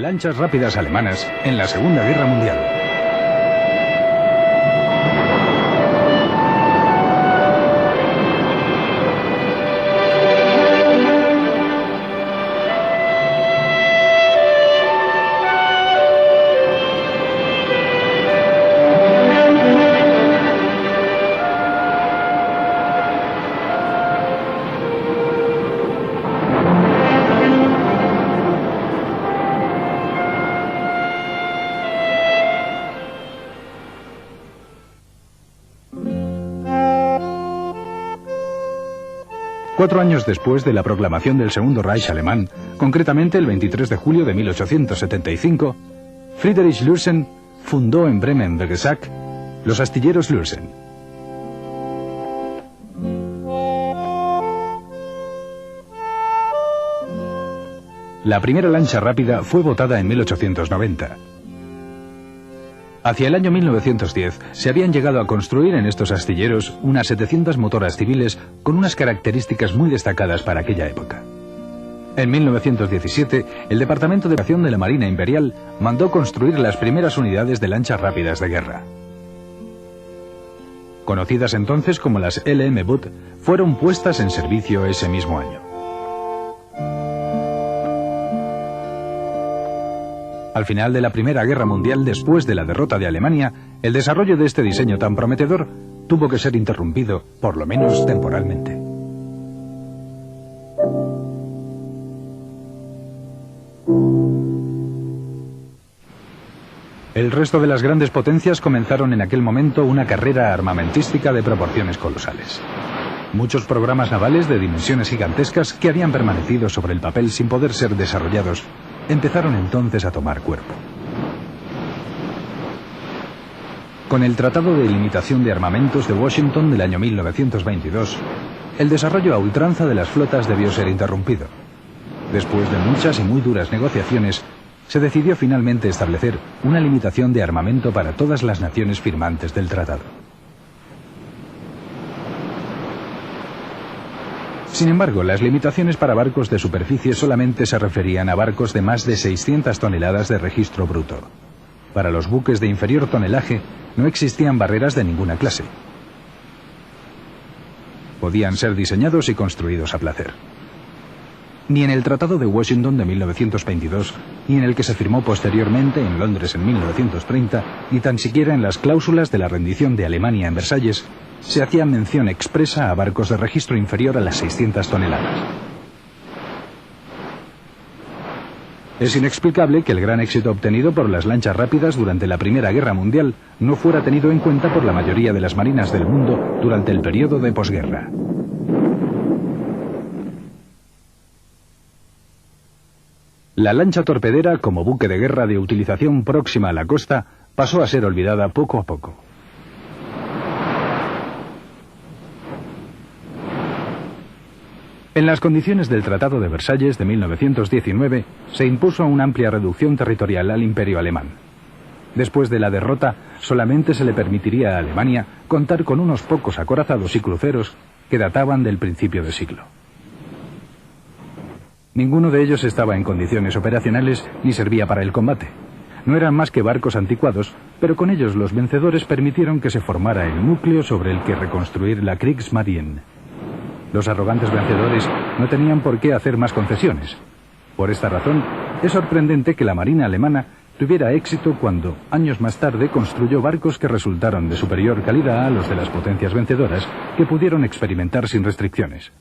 lanchas rápidas alemanas en la Segunda Guerra Mundial. Cuatro años después de la proclamación del Segundo Reich alemán, concretamente el 23 de julio de 1875, Friedrich Lürsen fundó en Bremen-Belgesack los astilleros Lürsen. La primera lancha rápida fue botada en 1890. Hacia el año 1910 se habían llegado a construir en estos astilleros unas 700 motoras civiles con unas características muy destacadas para aquella época. En 1917, el Departamento de Aviación de la Marina Imperial mandó construir las primeras unidades de lanchas rápidas de guerra. Conocidas entonces como las LM Bud, fueron puestas en servicio ese mismo año. Al final de la Primera Guerra Mundial, después de la derrota de Alemania, el desarrollo de este diseño tan prometedor tuvo que ser interrumpido, por lo menos temporalmente. El resto de las grandes potencias comenzaron en aquel momento una carrera armamentística de proporciones colosales. Muchos programas navales de dimensiones gigantescas que habían permanecido sobre el papel sin poder ser desarrollados empezaron entonces a tomar cuerpo. Con el Tratado de Limitación de Armamentos de Washington del año 1922, el desarrollo a ultranza de las flotas debió ser interrumpido. Después de muchas y muy duras negociaciones, se decidió finalmente establecer una limitación de armamento para todas las naciones firmantes del tratado. Sin embargo, las limitaciones para barcos de superficie solamente se referían a barcos de más de 600 toneladas de registro bruto. Para los buques de inferior tonelaje no existían barreras de ninguna clase. Podían ser diseñados y construidos a placer. Ni en el Tratado de Washington de 1922, ni en el que se firmó posteriormente en Londres en 1930, ni tan siquiera en las cláusulas de la rendición de Alemania en Versalles, se hacía mención expresa a barcos de registro inferior a las 600 toneladas. Es inexplicable que el gran éxito obtenido por las lanchas rápidas durante la Primera Guerra Mundial no fuera tenido en cuenta por la mayoría de las marinas del mundo durante el periodo de posguerra. La lancha torpedera, como buque de guerra de utilización próxima a la costa, pasó a ser olvidada poco a poco. En las condiciones del Tratado de Versalles de 1919 se impuso una amplia reducción territorial al Imperio alemán. Después de la derrota, solamente se le permitiría a Alemania contar con unos pocos acorazados y cruceros que databan del principio de siglo. Ninguno de ellos estaba en condiciones operacionales ni servía para el combate. No eran más que barcos anticuados, pero con ellos los vencedores permitieron que se formara el núcleo sobre el que reconstruir la Kriegsmarine. Los arrogantes vencedores no tenían por qué hacer más concesiones. Por esta razón, es sorprendente que la marina alemana tuviera éxito cuando, años más tarde, construyó barcos que resultaron de superior calidad a los de las potencias vencedoras, que pudieron experimentar sin restricciones.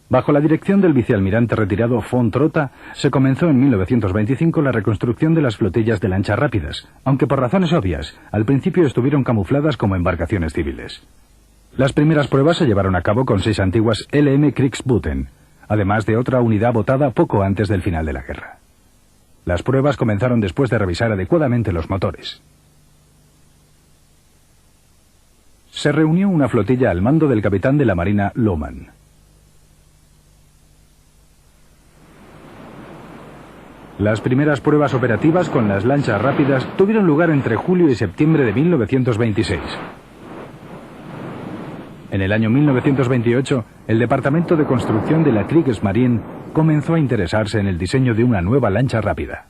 Bajo la dirección del vicealmirante retirado von Trotha, se comenzó en 1925 la reconstrucción de las flotillas de lanchas rápidas, aunque por razones obvias, al principio estuvieron camufladas como embarcaciones civiles. Las primeras pruebas se llevaron a cabo con 6 antiguas LM Kriegsbooten, además de otra unidad botada poco antes del final de la guerra. Las pruebas comenzaron después de revisar adecuadamente los motores. Se reunió una flotilla al mando del capitán de la marina Lohmann. Las primeras pruebas operativas con las lanchas rápidas tuvieron lugar entre julio y septiembre de 1926. En el año 1928, el Departamento de Construcción de la Kriegsmarine comenzó a interesarse en el diseño de una nueva lancha rápida.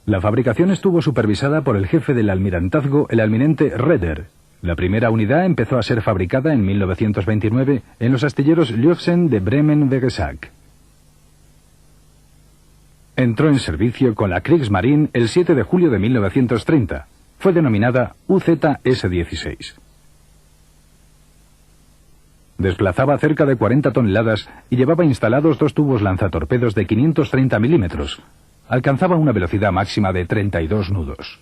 La fabricación estuvo supervisada por el jefe del almirantazgo, el almirante Raeder. La primera unidad empezó a ser fabricada en 1929 en los astilleros Lützen de Bremen-Wegesack. Entró en servicio con la Kriegsmarine el 7 de julio de 1930. Fue denominada UZS-16. Desplazaba cerca de 40 toneladas y llevaba instalados 2 tubos lanzatorpedos de 530 milímetros. Alcanzaba una velocidad máxima de 32 nudos.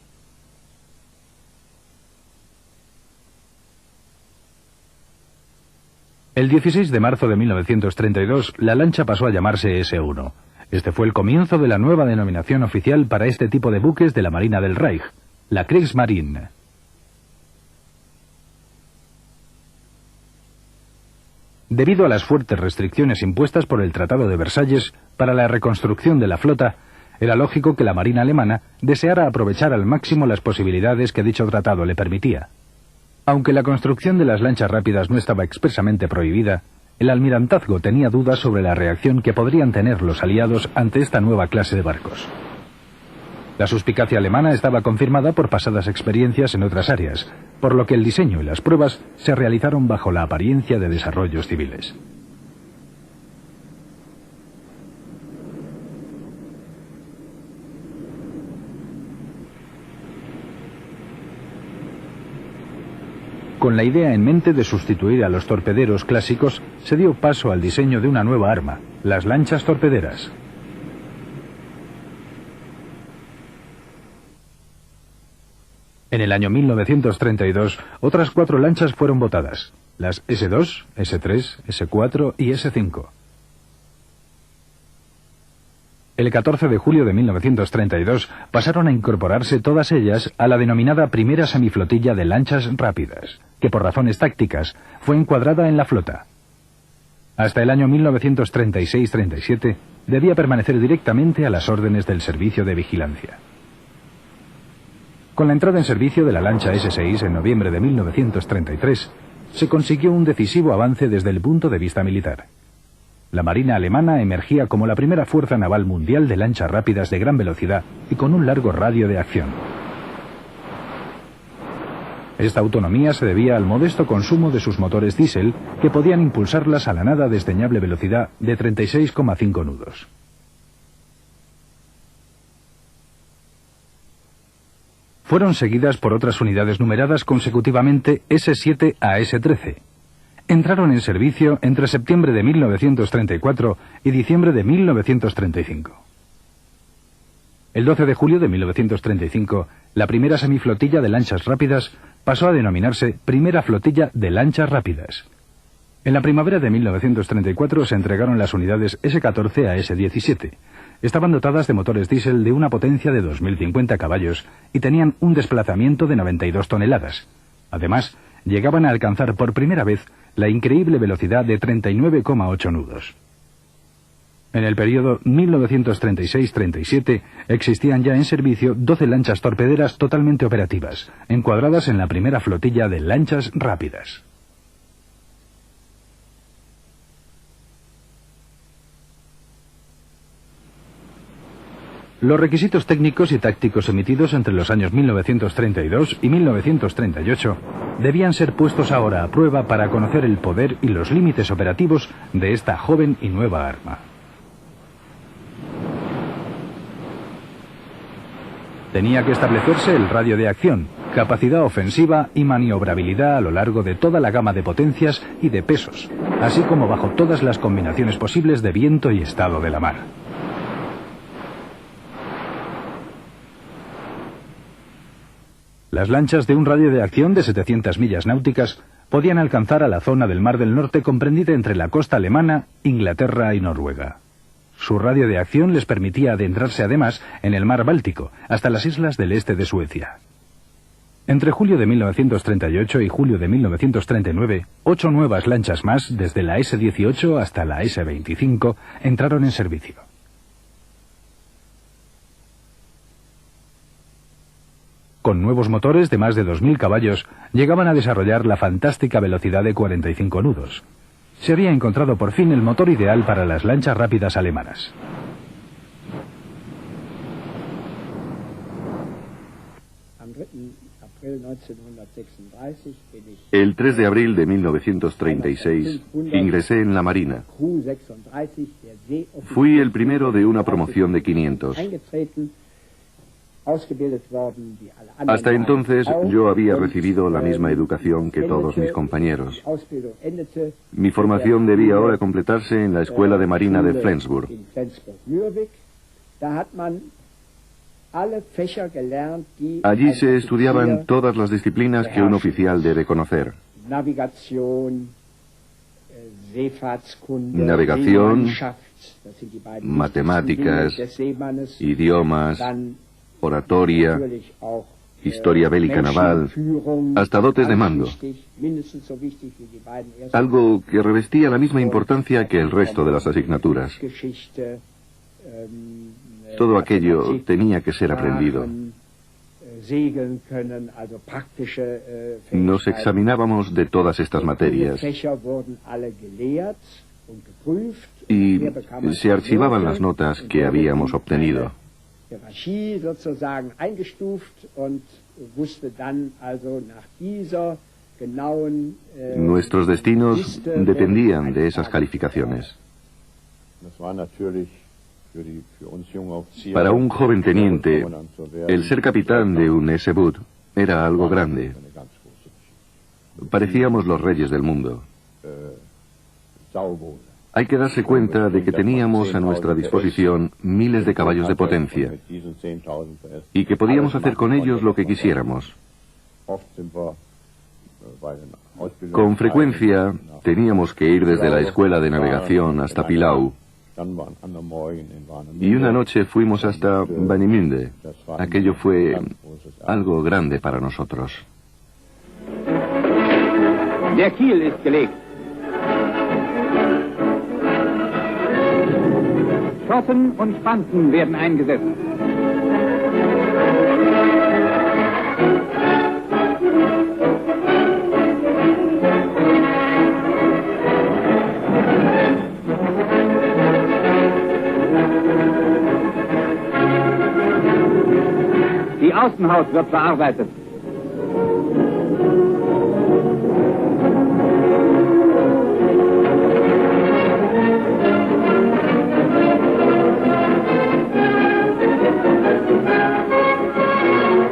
El 16 de marzo de 1932, la lancha pasó a llamarse S-1. Este fue el comienzo de la nueva denominación oficial para este tipo de buques de la Marina del Reich, la Kriegsmarine. Debido a las fuertes restricciones impuestas por el Tratado de Versalles para la reconstrucción de la flota, era lógico que la Marina alemana deseara aprovechar al máximo las posibilidades que dicho tratado le permitía. Aunque la construcción de las lanchas rápidas no estaba expresamente prohibida, el almirantazgo tenía dudas sobre la reacción que podrían tener los aliados ante esta nueva clase de barcos. La suspicacia alemana estaba confirmada por pasadas experiencias en otras áreas, por lo que el diseño y las pruebas se realizaron bajo la apariencia de desarrollos civiles. Con la idea en mente de sustituir a los torpederos clásicos, se dio paso al diseño de una nueva arma, las lanchas torpederas. En el año 1932, otras 4 lanchas fueron votadas, las S2, S3, S4 y S5. El 14 de julio de 1932 pasaron a incorporarse todas ellas a la denominada primera semiflotilla de lanchas rápidas, que por razones tácticas fue encuadrada en la flota. Hasta el año 1936-37 debía permanecer directamente a las órdenes del servicio de vigilancia. Con la entrada en servicio de la lancha S6 en noviembre de 1933, se consiguió un decisivo avance desde el punto de vista militar. La Marina alemana emergía como la primera fuerza naval mundial de lanchas rápidas de gran velocidad y con un largo radio de acción. Esta autonomía se debía al modesto consumo de sus motores diésel, que podían impulsarlas a la nada desdeñable velocidad de 36,5 nudos. Fueron seguidas por otras unidades numeradas consecutivamente S7 a S13. Entraron en servicio entre septiembre de 1934 y diciembre de 1935. El 12 de julio de 1935, la primera semiflotilla de lanchas rápidas pasó a denominarse Primera Flotilla de Lanchas Rápidas. En la primavera de 1934 se entregaron las unidades S14 a S17. Estaban dotadas de motores diésel de una potencia de 2050 caballos y tenían un desplazamiento de 92 toneladas. Además, llegaban a alcanzar por primera vez la increíble velocidad de 39,8 nudos. En el periodo 1936-37 existían ya en servicio 12 lanchas torpederas totalmente operativas, encuadradas en la primera flotilla de lanchas rápidas. Los requisitos técnicos y tácticos emitidos entre los años 1932 y 1938 debían ser puestos ahora a prueba para conocer el poder y los límites operativos de esta joven y nueva arma. Tenía que establecerse el radio de acción, capacidad ofensiva y maniobrabilidad a lo largo de toda la gama de potencias y de pesos, así como bajo todas las combinaciones posibles de viento y estado de la mar. Las lanchas de un radio de acción de 700 millas náuticas podían alcanzar a la zona del Mar del Norte comprendida entre la costa alemana, Inglaterra y Noruega. Su radio de acción les permitía adentrarse además en el mar Báltico, hasta las islas del este de Suecia. Entre julio de 1938 y julio de 1939, 8 nuevas lanchas más, desde la S-18 hasta la S-25, entraron en servicio. Con nuevos motores de más de 2000 caballos, llegaban a desarrollar la fantástica velocidad de 45 nudos. Se había encontrado por fin el motor ideal para las lanchas rápidas alemanas. El 3 de abril de 1936 ingresé en la Marina. Fui el primero de una promoción de 500. Hasta entonces yo había recibido la misma educación que todos mis compañeros. Mi formación debía ahora completarse en la Escuela de Marina de Flensburg. Allí se estudiaban todas las disciplinas que un oficial debe conocer. Navegación, matemáticas, idiomas, oratoria, historia bélica naval, hasta dotes de mando. Algo que revestía la misma importancia que el resto de las asignaturas. Todo aquello tenía que ser aprendido. Nos examinábamos de todas estas materias y se archivaban las notas que habíamos obtenido. Nuestros destinos dependían de esas calificaciones. Para un joven teniente, el ser capitán de un S-Boot era algo grande. Parecíamos los reyes del mundo. Hay que darse cuenta de que teníamos a nuestra disposición miles de caballos de potencia y que podíamos hacer con ellos lo que quisiéramos. Con frecuencia teníamos que ir desde la escuela de navegación hasta Pilau, y una noche fuimos hasta Warnemünde. Aquello fue algo grande para nosotros. Der Kiel ist gelegt. Schotten und Spanten werden eingesetzt. Die Außenhaut wird verarbeitet.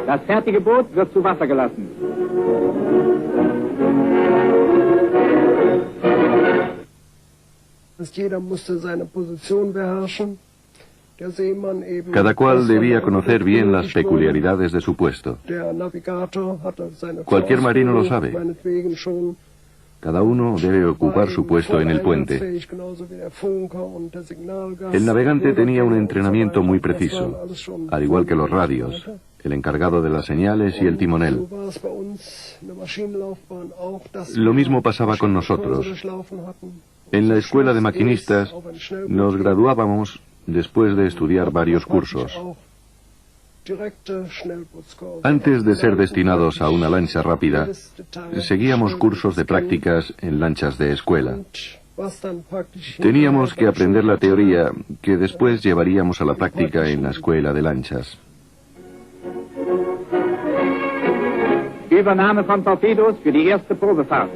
Das fertige Boot wird zu Wasser gelassen. Jeder musste seine Position beherrschen. Cada cual debía conocer bien las peculiaridades de su puesto. Cualquier marino lo sabe. Cada uno debe ocupar su puesto en el puente. El navegante tenía un entrenamiento muy preciso, al igual que los radios, el encargado de las señales y el timonel. Lo mismo pasaba con nosotros. En la escuela de maquinistas nos graduábamos después de estudiar varios cursos. Antes de ser destinados a una lancha rápida, seguíamos cursos de prácticas en lanchas de escuela. Teníamos que aprender la teoría que después llevaríamos a la práctica en la escuela de lanchas. Übernahme von Torpedos für die erste Probefahrt.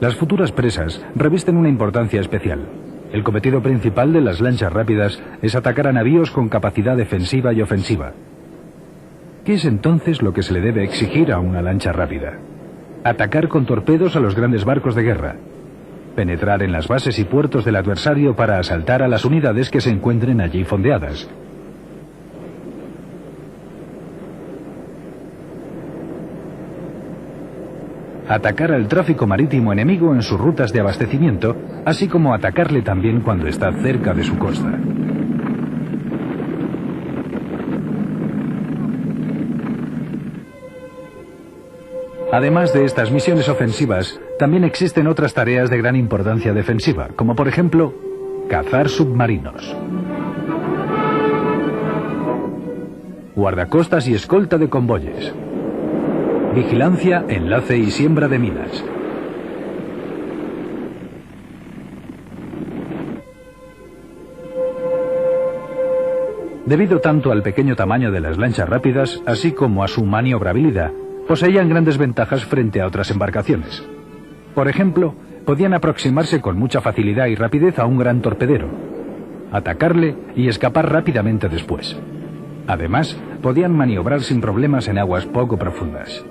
Las futuras presas revisten una importancia especial. El cometido principal de las lanchas rápidas es atacar a navíos con capacidad defensiva y ofensiva. ¿Qué es entonces lo que se le debe exigir a una lancha rápida? Atacar con torpedos a los grandes barcos de guerra. Penetrar en las bases y puertos del adversario para asaltar a las unidades que se encuentren allí fondeadas. atacar al tráfico marítimo enemigo en sus rutas de abastecimiento, así como atacarle también cuando está cerca de su costa. Además de estas misiones ofensivas, también existen otras tareas de gran importancia defensiva, como por ejemplo, cazar submarinos, guardacostas y escolta de convoyes, vigilancia, enlace y siembra de minas. Debido tanto al pequeño tamaño de las lanchas rápidas, así como a su maniobrabilidad, poseían grandes ventajas frente a otras embarcaciones. Por ejemplo, podían aproximarse con mucha facilidad y rapidez a un gran torpedero, atacarle y escapar rápidamente después. Además, podían maniobrar sin problemas en aguas poco profundas.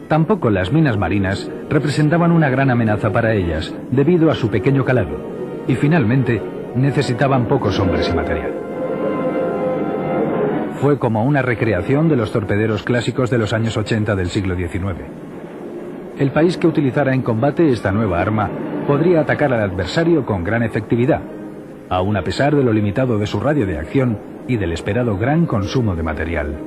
Tampoco las minas marinas representaban una gran amenaza para ellas, debido a su pequeño calado, y finalmente necesitaban pocos hombres y material. Fue como una recreación de los torpederos clásicos de los años 80 del siglo XIX. El país que utilizara en combate esta nueva arma podría atacar al adversario con gran efectividad, aun a pesar de lo limitado de su radio de acción y del esperado gran consumo de material.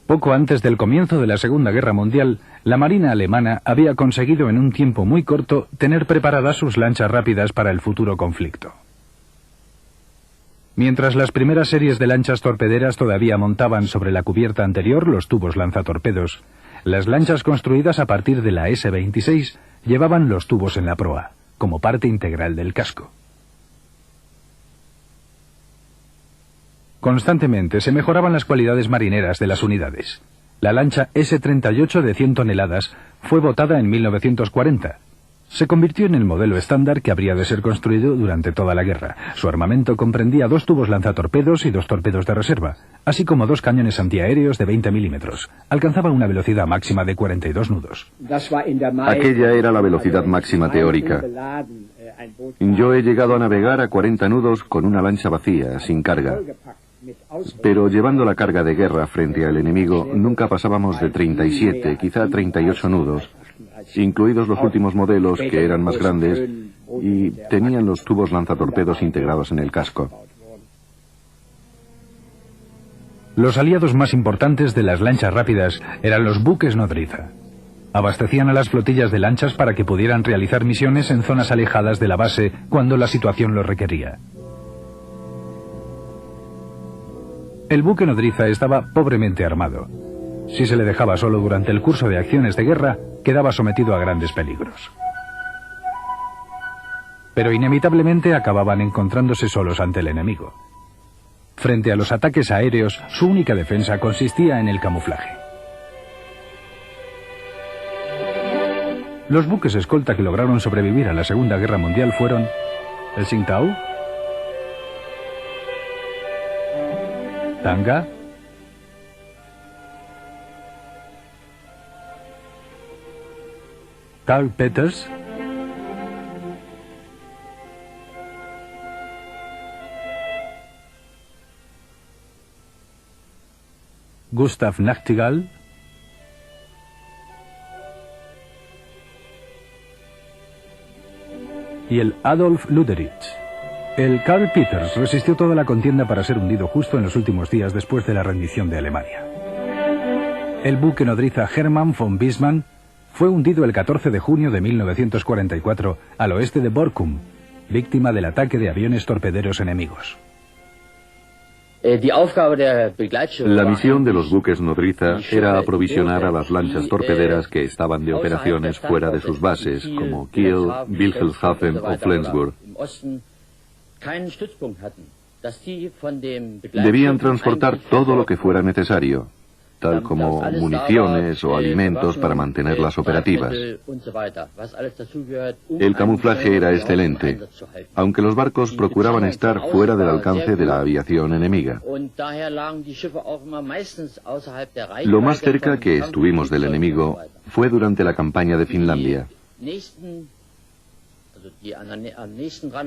Poco antes del comienzo de la Segunda Guerra Mundial, la Marina alemana había conseguido en un tiempo muy corto tener preparadas sus lanchas rápidas para el futuro conflicto. Mientras las primeras series de lanchas torpederas todavía montaban sobre la cubierta anterior los tubos lanzatorpedos, las lanchas construidas a partir de la S-26 llevaban los tubos en la proa, como parte integral del casco. Constantemente se mejoraban las cualidades marineras de las unidades. La lancha S-38 de 100 toneladas fue votada en 1940. Se convirtió en el modelo estándar que habría de ser construido durante toda la guerra. Su armamento comprendía 2 tubos lanzatorpedos y 2 torpedos de reserva, así como 2 cañones antiaéreos de 20 milímetros. Alcanzaba una velocidad máxima de 42 nudos. Aquella era la velocidad máxima teórica. Yo he llegado a navegar a 40 nudos con una lancha vacía, sin carga. Pero llevando la carga de guerra frente al enemigo, nunca pasábamos de 37, quizá 38 nudos, incluidos los últimos modelos que eran más grandes y tenían los tubos lanzatorpedos integrados en el casco. Los aliados más importantes de las lanchas rápidas eran los buques nodriza. Abastecían a las flotillas de lanchas para que pudieran realizar misiones en zonas alejadas de la base cuando la situación lo requería. El buque nodriza estaba pobremente armado. Si se le dejaba solo durante el curso de acciones de guerra, quedaba sometido a grandes peligros. Pero inevitablemente acababan encontrándose solos ante el enemigo. Frente a los ataques aéreos, su única defensa consistía en el camuflaje. Los buques escolta que lograron sobrevivir a la Segunda Guerra Mundial fueron el Tsingtao, Tanga, Karl Peters, Gustav Nachtigall, y el Adolf Luderich. El Karl Peters resistió toda la contienda para ser hundido justo en los últimos días después de la rendición de Alemania. El buque nodriza Hermann von Bismarck fue hundido el 14 de junio de 1944 al oeste de Borkum, víctima del ataque de aviones torpederos enemigos. La misión de los buques nodriza era aprovisionar a las lanchas torpederas que estaban de operaciones fuera de sus bases, como Kiel, Wilhelmshaven o Flensburg. Debían transportar todo lo que fuera necesario. tal como municiones o alimentos para mantenerlas operativas. El camuflaje era excelente, aunque los barcos procuraban estar fuera del alcance de la aviación enemiga. Lo más cerca que estuvimos del enemigo fue durante la campaña de Finlandia.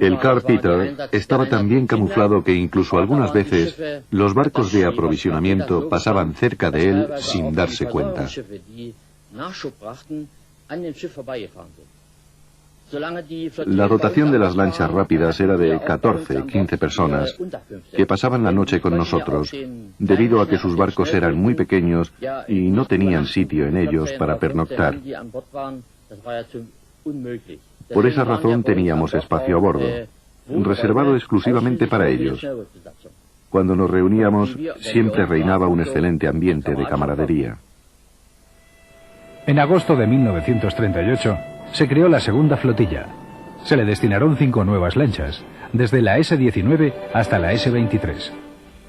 El Karl Peter estaba tan bien camuflado que incluso algunas veces los barcos de aprovisionamiento pasaban cerca de él sin darse cuenta. La dotación de las lanchas rápidas era de 14-15 personas que pasaban la noche con nosotros, debido a que sus barcos eran muy pequeños y no tenían sitio en ellos para pernoctar. Por esa razón teníamos espacio a bordo, reservado exclusivamente para ellos. Cuando nos reuníamos, siempre reinaba un excelente ambiente de camaradería. En agosto de 1938 se creó la segunda flotilla. Se le destinaron 5 nuevas lanchas, desde la S-19 hasta la S-23.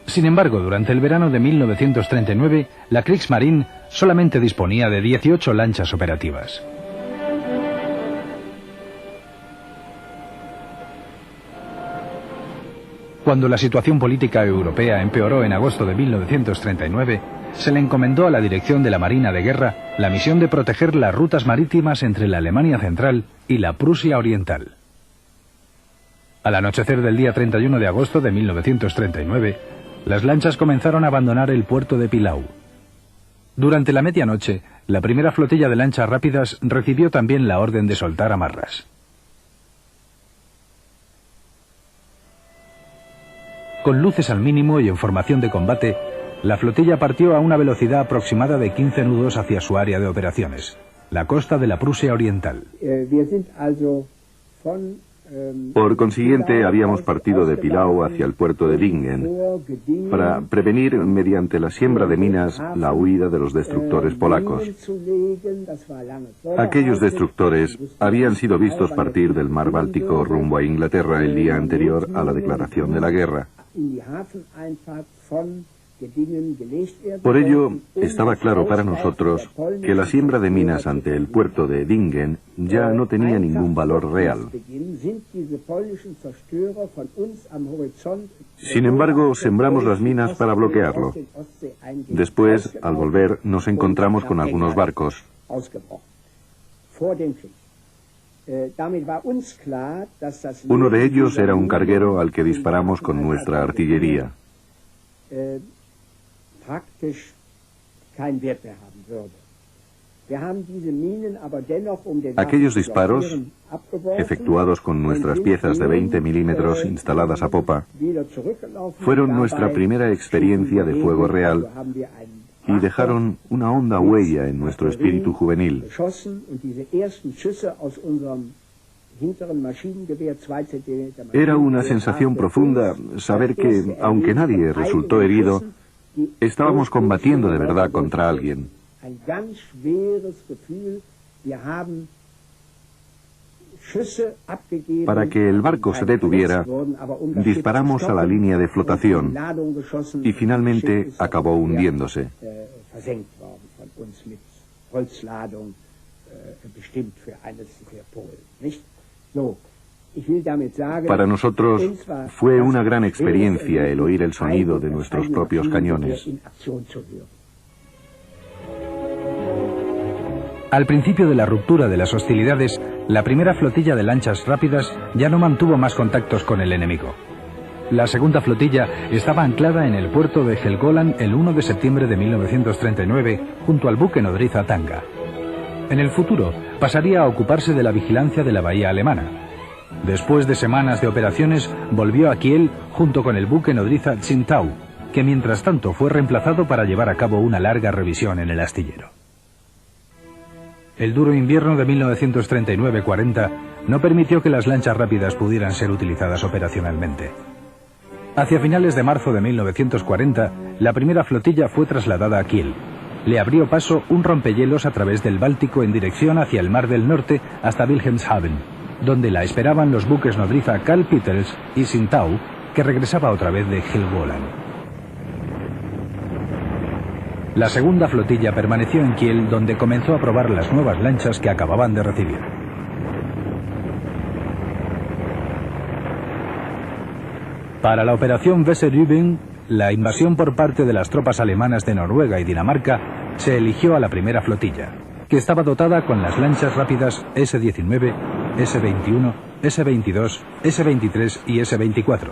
Sin embargo, durante el verano de 1939, la Kriegsmarine solamente disponía de 18 lanchas operativas. Cuando la situación política europea empeoró en agosto de 1939, se le encomendó a la dirección de la Marina de Guerra la misión de proteger las rutas marítimas entre la Alemania Central y la Prusia Oriental. Al anochecer del día 31 de agosto de 1939, las lanchas comenzaron a abandonar el puerto de Pillau. Durante la medianoche, la primera flotilla de lanchas rápidas recibió también la orden de soltar amarras. Con luces al mínimo y en formación de combate, la flotilla partió a una velocidad aproximada de 15 nudos hacia su área de operaciones, la costa de la Prusia Oriental. Por consiguiente, habíamos partido de Pillau hacia el puerto de Bingen para prevenir, mediante la siembra de minas, la huida de los destructores polacos. Aquellos destructores habían sido vistos partir del mar Báltico rumbo a Inglaterra el día anterior a la declaración de la guerra. Por ello, estaba claro para nosotros que la siembra de minas ante el puerto de Bingen ya no tenía ningún valor real. Sin embargo, sembramos las minas para bloquearlo. Después, al volver, nos encontramos con algunos barcos. Uno de ellos era un carguero al que disparamos con nuestra artillería. Aquellos disparos, efectuados con nuestras piezas de 20 milímetros instaladas a popa, fueron nuestra primera experiencia de fuego real y dejaron una honda huella en nuestro espíritu juvenil. Era una sensación profunda saber que, aunque nadie resultó herido, estábamos combatiendo de verdad contra alguien. Para que el barco se detuviera, disparamos a la línea de flotación y finalmente acabó hundiéndose. Para nosotros fue una gran experiencia el oír el sonido de nuestros propios cañones. Al principio de la ruptura de las hostilidades, la primera flotilla de lanchas rápidas ya no mantuvo más contactos con el enemigo. La segunda flotilla estaba anclada en el puerto de Helgoland el 1 de septiembre de 1939, junto al buque nodriza Tanga. En el futuro, pasaría a ocuparse de la vigilancia de la bahía alemana. Después de semanas de operaciones, volvió a Kiel junto con el buque nodriza Tsingtau, que mientras tanto fue reemplazado para llevar a cabo una larga revisión en el astillero. El duro invierno de 1939-40 no permitió que las lanchas rápidas pudieran ser utilizadas operacionalmente. Hacia finales de marzo de 1940, la primera flotilla fue trasladada a Kiel. Le abrió paso un rompehielos a través del Báltico en dirección hacia el Mar del Norte hasta Wilhelmshaven, donde la esperaban los buques nodriza Karl Peters y Tsingtau, que regresaba otra vez de Helgoland. La segunda flotilla permaneció en Kiel, donde comenzó a probar las nuevas lanchas que acababan de recibir. Para la operación Weserübung, la invasión por parte de las tropas alemanas de Noruega y Dinamarca, se eligió a la primera flotilla, que estaba dotada con las lanchas rápidas S-19, S-21, S-22, S-23 y S-24.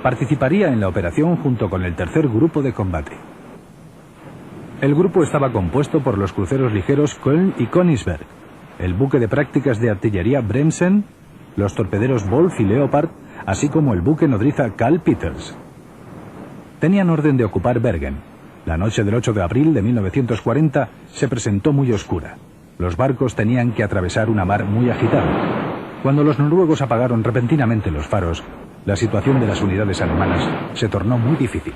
Participaría en la operación junto con el tercer grupo de combate. El grupo estaba compuesto por los cruceros ligeros Köln y Königsberg, el buque de prácticas de artillería Bremsen, los torpederos Wolf y Leopard, así como el buque nodriza Karl Peters. Tenían orden de ocupar Bergen. La noche del 8 de abril de 1940 se presentó muy oscura. Los barcos tenían que atravesar una mar muy agitada. Cuando los noruegos apagaron repentinamente los faros, la situación de las unidades alemanas se tornó muy difícil.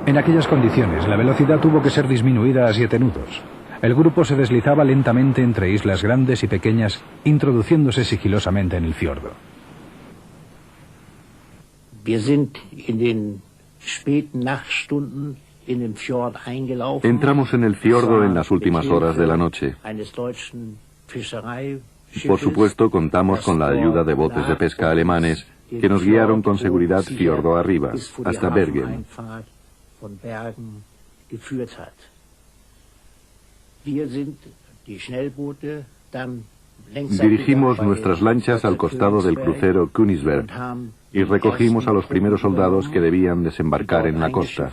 En aquellas condiciones, la velocidad tuvo que ser disminuida a 7 nudos. El grupo se deslizaba lentamente entre islas grandes y pequeñas, introduciéndose sigilosamente en el fiordo. Entramos en el fiordo en las últimas horas de la noche. Por supuesto, contamos con la ayuda de botes de pesca alemanes que nos guiaron con seguridad fiordo arriba, hasta Bergen. Dirigimos nuestras lanchas al costado del crucero Königsberg y recogimos a los primeros soldados que debían desembarcar en la costa.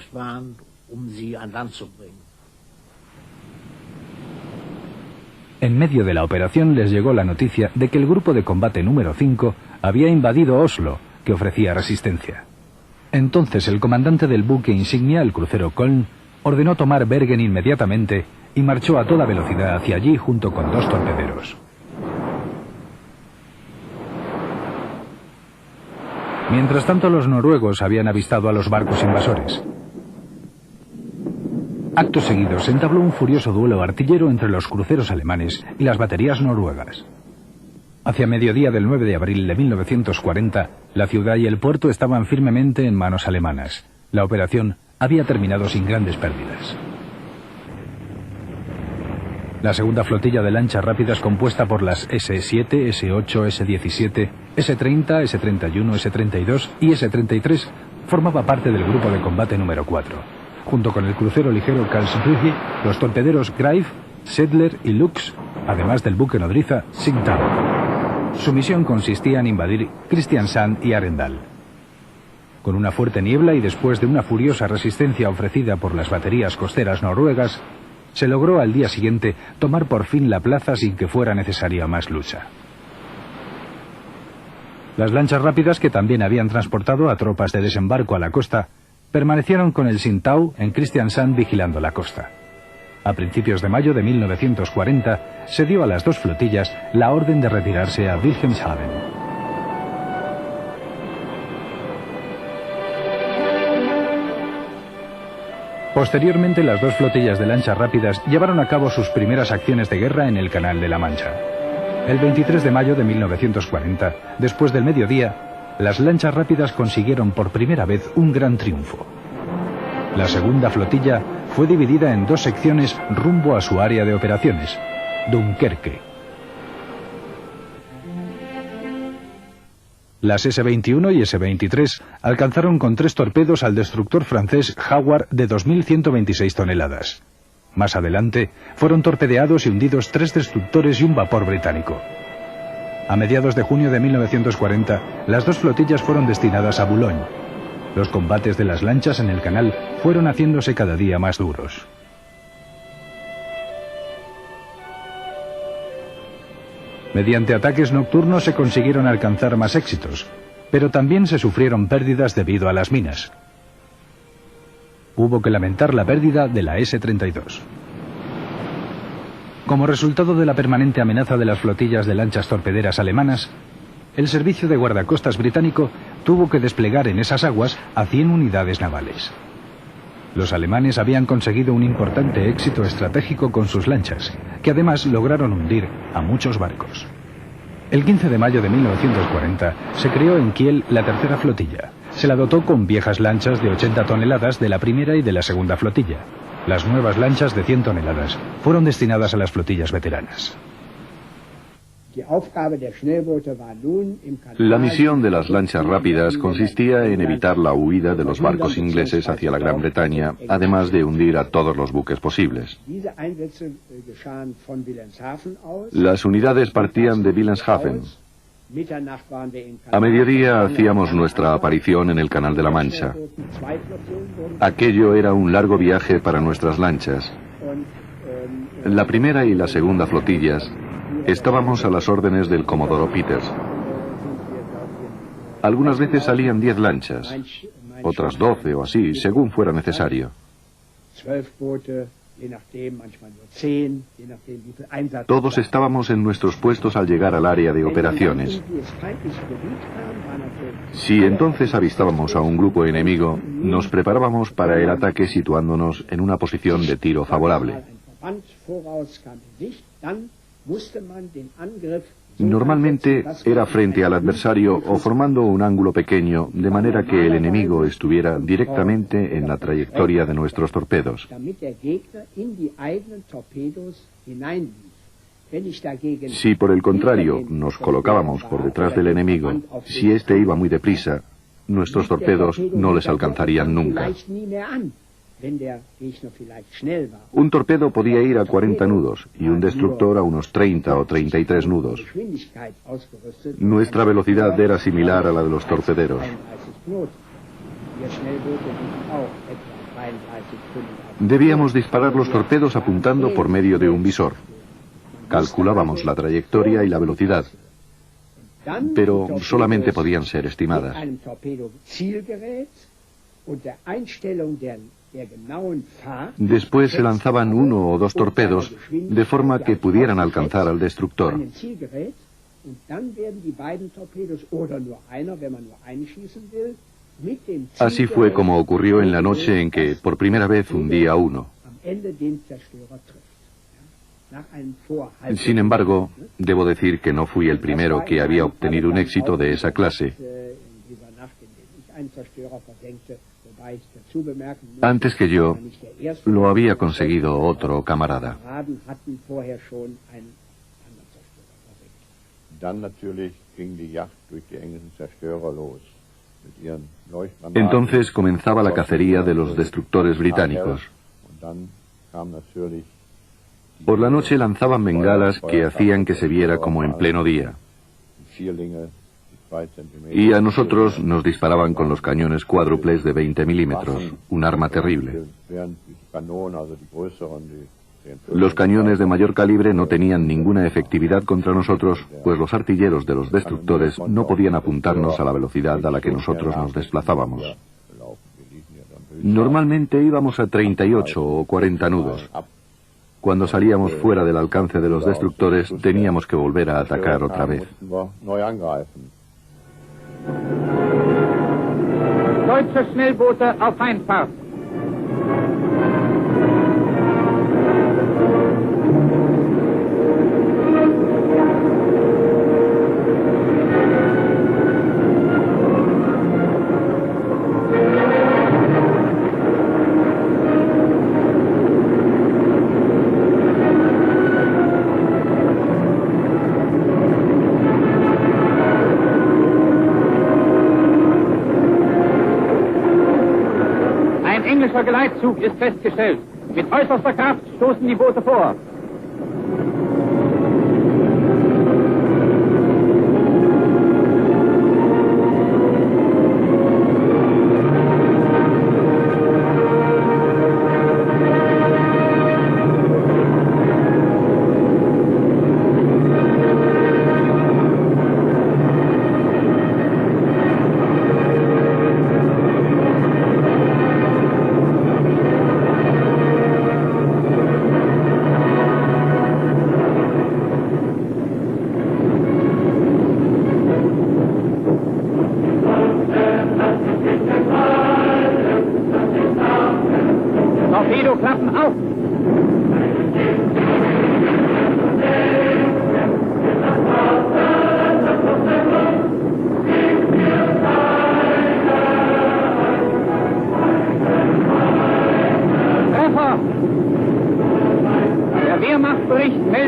En medio de la operación les llegó la noticia de que el grupo de combate número 5 había invadido Oslo, que ofrecía resistencia. Entonces el comandante del buque insignia, el crucero Köln, ordenó tomar Bergen inmediatamente y marchó a toda velocidad hacia allí junto con 2 torpederos. Mientras tanto, los noruegos habían avistado a los barcos invasores. Acto seguido se entabló un furioso duelo artillero entre los cruceros alemanes y las baterías noruegas. Hacia mediodía del 9 de abril de 1940, la ciudad y el puerto estaban firmemente en manos alemanas. La operación había terminado sin grandes pérdidas. La segunda flotilla de lanchas rápidas, compuesta por las S-7, S-8, S-17, S-30, S-31, S-32 y S-33, formaba parte del grupo de combate número 4, junto con el crucero ligero Karlsruhe, los torpederos Greif, Sedler y Lux, además del buque nodriza Sigtau. Su misión consistía en invadir Kristiansand y Arendal. Con una fuerte niebla y después de una furiosa resistencia ofrecida por las baterías costeras noruegas, se logró al día siguiente tomar por fin la plaza sin que fuera necesaria más lucha. Las lanchas rápidas, que también habían transportado a tropas de desembarco a la costa, permanecieron con el Sigtau en Kristiansand vigilando la costa. A principios de mayo de 1940 se dio a las 2 flotillas la orden de retirarse a Wilhelmshaven. Posteriormente, las 2 flotillas de lanchas rápidas llevaron a cabo sus primeras acciones de guerra en el Canal de la Mancha. El 23 de mayo de 1940, después del mediodía, las lanchas rápidas consiguieron por primera vez un gran triunfo. La segunda flotilla fue dividida en 2 secciones rumbo a su área de operaciones, Dunkerque. Las S-21 y S-23 alcanzaron con 3 torpedos al destructor francés Howard de 2.126 toneladas. Más adelante, fueron torpedeados y hundidos 3 destructores y un vapor británico. A mediados de junio de 1940, las 2 flotillas fueron destinadas a Boulogne. Los combates de las lanchas en el canal fueron haciéndose cada día más duros. Mediante ataques nocturnos se consiguieron alcanzar más éxitos, pero también se sufrieron pérdidas debido a las minas. Hubo que lamentar la pérdida de la S-32. Como resultado de la permanente amenaza de las flotillas de lanchas torpederas alemanas, el servicio de guardacostas británico tuvo que desplegar en esas aguas a 100 unidades navales. Los alemanes habían conseguido un importante éxito estratégico con sus lanchas, que además lograron hundir a muchos barcos. El 15 de mayo de 1940 se creó en Kiel la tercera flotilla. Se la dotó con viejas lanchas de 80 toneladas de la primera y de la segunda flotilla. Las nuevas lanchas de 100 toneladas fueron destinadas a las flotillas veteranas. La misión de las lanchas rápidas consistía en evitar la huida de los barcos ingleses hacia la Gran Bretaña, además de hundir a todos los buques posibles. Las unidades partían de Wilhelmshaven. A mediodía hacíamos nuestra aparición en el Canal de la Mancha. Aquello era un largo viaje para nuestras lanchas. La primera y la segunda flotillas estábamos a las órdenes del comodoro Peters. Algunas veces salían 10 lanchas, otras 12 o así, según fuera necesario. Todos estábamos en nuestros puestos al llegar al área de operaciones. Si entonces avistábamos a un grupo enemigo, nos preparábamos para el ataque situándonos en una posición de tiro favorable. Normalmente era frente al adversario o formando un ángulo pequeño, de manera que el enemigo estuviera directamente en la trayectoria de nuestros torpedos. Si por el contrario nos colocábamos por detrás del enemigo, si éste iba muy deprisa, nuestros torpedos no les alcanzarían nunca. Un torpedo podía ir a 40 nudos y un destructor a unos 30 o 33 nudos. Nuestra velocidad era similar a la de los torpederos. Debíamos disparar los torpedos apuntando por medio de un visor. Calculábamos la trayectoria y la velocidad, pero solamente podían ser estimadas. Después se lanzaban 1 o 2 torpedos de forma que pudieran alcanzar al destructor. Así fue como ocurrió en la noche en que por primera vez hundí a uno. Sin embargo, debo decir que no fui el primero que había obtenido un éxito de esa clase. Antes que yo, lo había conseguido otro camarada. Entonces comenzaba la cacería de los destructores británicos. Por la noche lanzaban bengalas que hacían que se viera como en pleno día. Y a nosotros nos disparaban con los cañones cuádruples de 20 milímetros, un arma terrible. Los cañones de mayor calibre no tenían ninguna efectividad contra nosotros, pues los artilleros de los destructores no podían apuntarnos a la velocidad a la que nosotros nos desplazábamos. Normalmente íbamos a 38 o 40 nudos. Cuando salíamos fuera del alcance de los destructores, teníamos que volver a atacar otra vez. Deutsche Schnellboote auf Feindfahrt. Englischer Geleitzug ist festgestellt. Mit äußerster Kraft stoßen die Boote vor.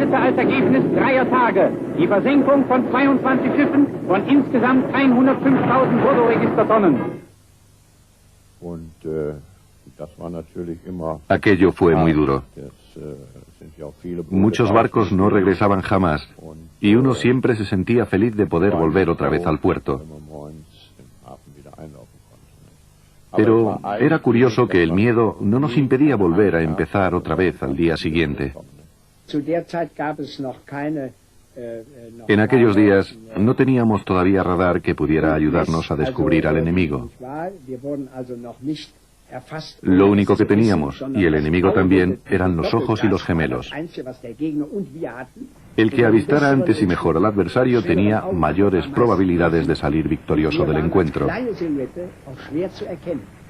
meldete als Ergebnis 3 Tage die Versenkung von 22 Schiffen von insgesamt 105.000 Bruttoregistertonnen. Aquello fue muy duro. Muchos barcos no regresaban jamás y uno siempre se sentía feliz de poder volver otra vez al puerto. Pero era curioso que el miedo no nos impedía volver a empezar otra vez al día siguiente. En aquellos días no teníamos todavía radar que pudiera ayudarnos a descubrir al enemigo. Lo único que teníamos, y el enemigo también, eran los ojos y los gemelos. El que avistara antes y mejor al adversario tenía mayores probabilidades de salir victorioso del encuentro.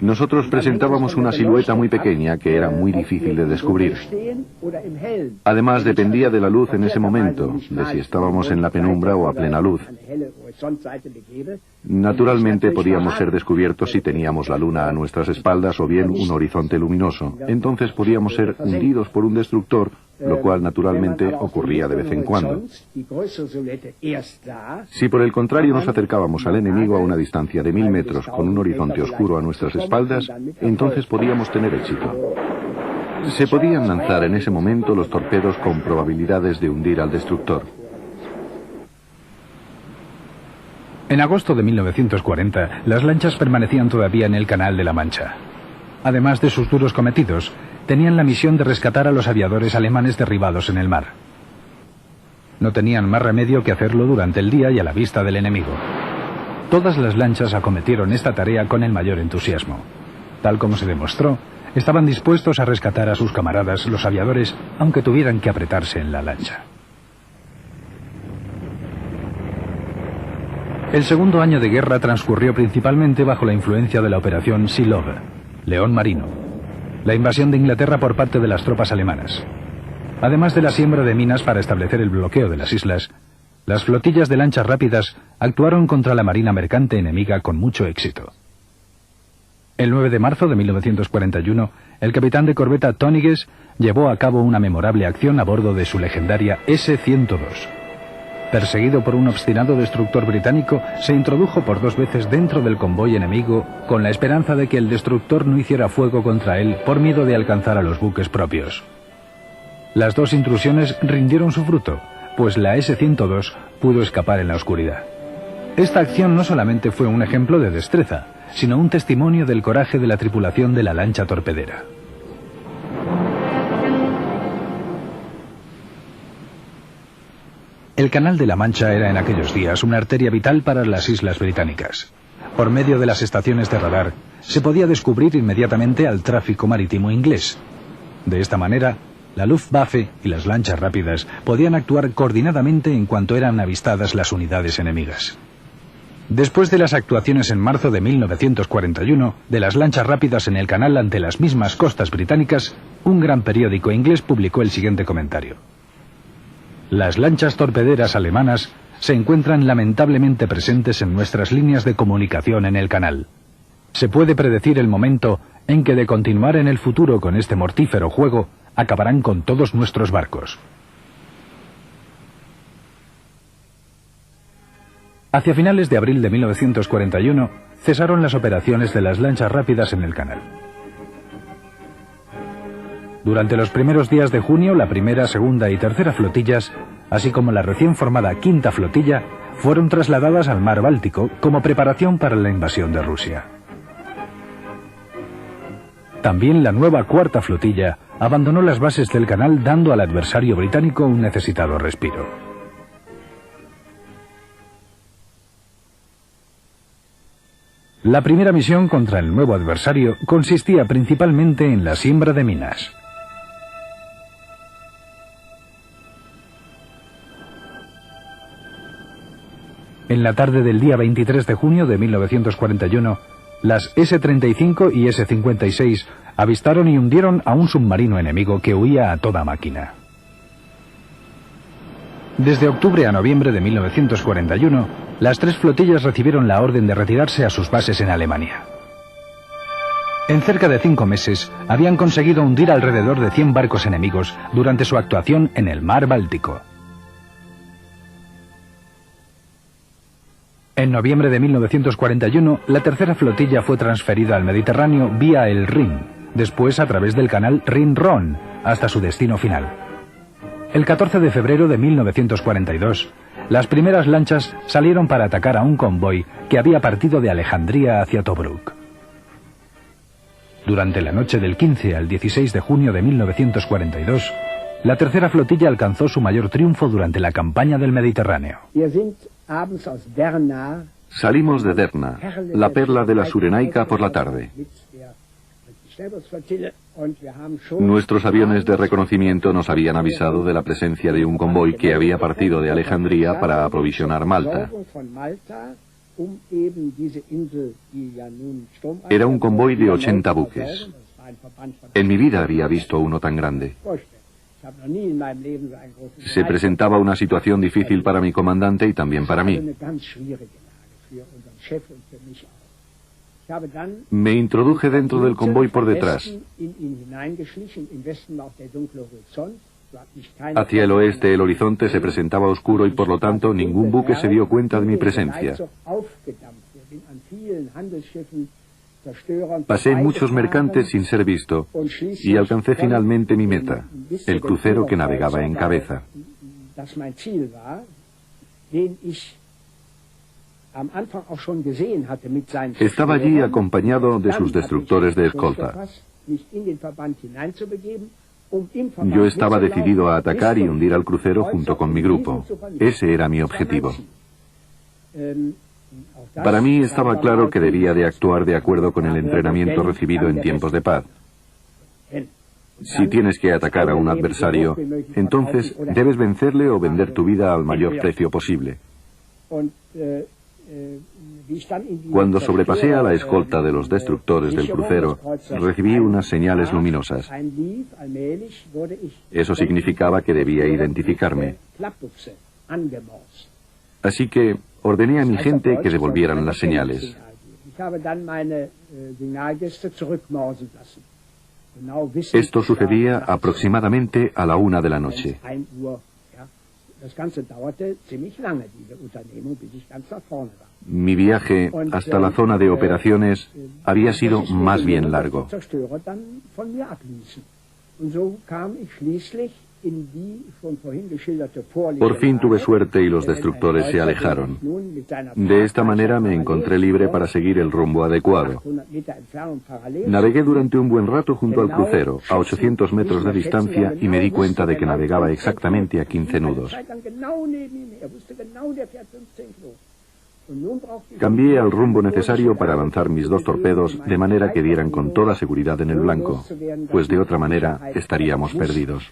Nosotros presentábamos una silueta muy pequeña que era muy difícil de descubrir. Además, dependía de la luz en ese momento, de si estábamos en la penumbra o a plena luz. Naturalmente podíamos ser descubiertos si teníamos la luna a nuestras espaldas o bien un horizonte luminoso. Entonces podíamos ser hundidos por un destructor, lo cual naturalmente ocurría de vez en cuando. Si por el contrario nos acercábamos al enemigo a una distancia de 1000 metros con un horizonte oscuro a nuestras espaldas, entonces podíamos tener éxito. Se podían lanzar en ese momento los torpedos con probabilidades de hundir al destructor. En agosto de 1940, las lanchas permanecían todavía en el Canal de la Mancha. Además de sus duros cometidos, tenían la misión de rescatar a los aviadores alemanes derribados en el mar. No tenían más remedio que hacerlo durante el día y a la vista del enemigo. Todas las lanchas acometieron esta tarea con el mayor entusiasmo. Tal como se demostró, estaban dispuestos a rescatar a sus camaradas, los aviadores, aunque tuvieran que apretarse en la lancha. El segundo año de guerra transcurrió principalmente bajo la influencia de la operación Sea Lover, León Marino, la invasión de Inglaterra por parte de las tropas alemanas. Además de la siembra de minas para establecer el bloqueo de las islas, las flotillas de lanchas rápidas actuaron contra la marina mercante enemiga con mucho éxito. El 9 de marzo de 1941, el capitán de corbeta Tonigues llevó a cabo una memorable acción a bordo de su legendaria S-102. Perseguido por un obstinado destructor británico, se introdujo por 2 veces dentro del convoy enemigo con la esperanza de que el destructor no hiciera fuego contra él por miedo de alcanzar a los buques propios. Las 2 intrusiones rindieron su fruto, pues la S-102 pudo escapar en la oscuridad. Esta acción no solamente fue un ejemplo de destreza, sino un testimonio del coraje de la tripulación de la lancha torpedera. El Canal de la Mancha era en aquellos días una arteria vital para las islas británicas. Por medio de las estaciones de radar, se podía descubrir inmediatamente al tráfico marítimo inglés. De esta manera, la Luftwaffe y las lanchas rápidas podían actuar coordinadamente en cuanto eran avistadas las unidades enemigas. Después de las actuaciones en marzo de 1941 de las lanchas rápidas en el canal ante las mismas costas británicas, un gran periódico inglés publicó el siguiente comentario: las lanchas torpederas alemanas se encuentran lamentablemente presentes en nuestras líneas de comunicación en el canal. Se puede predecir el momento en que, de continuar en el futuro con este mortífero juego, acabarán con todos nuestros barcos. Hacia finales de abril de 1941, cesaron las operaciones de las lanchas rápidas en el canal. Durante los primeros días de junio, la primera, segunda y tercera flotillas, así como la recién formada quinta flotilla, fueron trasladadas al mar Báltico como preparación para la invasión de Rusia. También la nueva cuarta flotilla abandonó las bases del canal, dando al adversario británico un necesitado respiro. La primera misión contra el nuevo adversario consistía principalmente en la siembra de minas. En la tarde del día 23 de junio de 1941, las S-35 y S-56 avistaron y hundieron a un submarino enemigo que huía a toda máquina. Desde octubre a noviembre de 1941, las 3 flotillas recibieron la orden de retirarse a sus bases en Alemania. En cerca de 5 meses, habían conseguido hundir alrededor de 100 barcos enemigos durante su actuación en el mar Báltico. En noviembre de 1941, la tercera flotilla fue transferida al Mediterráneo vía el Rin, después a través del canal Rin-Ron, hasta su destino final. El 14 de febrero de 1942, las primeras lanchas salieron para atacar a un convoy que había partido de Alejandría hacia Tobruk. Durante la noche del 15 al 16 de junio de 1942, la tercera flotilla alcanzó su mayor triunfo durante la campaña del Mediterráneo. Salimos de Derna, la perla de la Surenaica, por la tarde. Nuestros aviones de reconocimiento nos habían avisado de la presencia de un convoy que había partido de Alejandría para aprovisionar Malta. Era un convoy de 80 buques. En mi vida había visto uno tan grande. Se presentaba una situación difícil para mi comandante y también para mí. Me introduje dentro del convoy por detrás. Hacia el oeste el horizonte se presentaba oscuro y por lo tanto ningún buque se dio cuenta de mi presencia. Pasé muchos mercantes sin ser visto y alcancé finalmente mi meta, el crucero que navegaba en cabeza. Estaba allí acompañado de sus destructores de escolta. Yo estaba decidido a atacar y hundir al crucero junto con mi grupo. Ese era mi objetivo. Para mí estaba claro que debía de actuar de acuerdo con el entrenamiento recibido en tiempos de paz. Si tienes que atacar a un adversario, entonces debes vencerle o vender tu vida al mayor precio posible. Cuando sobrepasé a la escolta de los destructores del crucero, recibí unas señales luminosas. Eso significaba que debía identificarme. Así que ordené a mi gente que devolvieran las señales. Esto sucedía aproximadamente a la 1 de la noche. Mi viaje hasta la zona de operaciones había sido más bien largo. Por fin tuve suerte y los destructores se alejaron. De esta manera me encontré libre para seguir el rumbo adecuado. Navegué durante un buen rato junto al crucero, a 800 metros de distancia, y me di cuenta de que navegaba exactamente a 15 nudos. Cambié al rumbo necesario para lanzar mis 2 torpedos de manera que dieran con toda seguridad en el blanco, pues de otra manera estaríamos perdidos.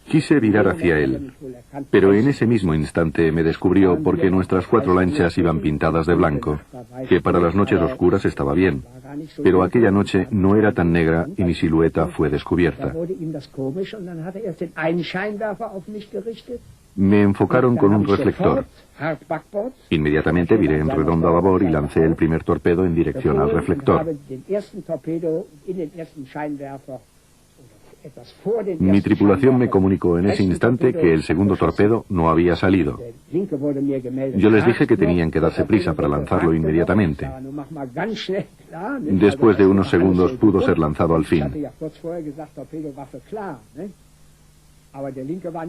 Quise virar hacia él, pero en ese mismo instante me descubrió porque nuestras 4 lanchas iban pintadas de blanco, que para las noches oscuras estaba bien, pero aquella noche no era tan negra y mi silueta fue descubierta. Me enfocaron con un reflector. Inmediatamente viré en redondo a babor y lancé el primer torpedo en dirección al reflector. Mi tripulación me comunicó en ese instante que el segundo torpedo no había salido. Yo les dije que tenían que darse prisa para lanzarlo inmediatamente. Después de unos segundos pudo ser lanzado al fin.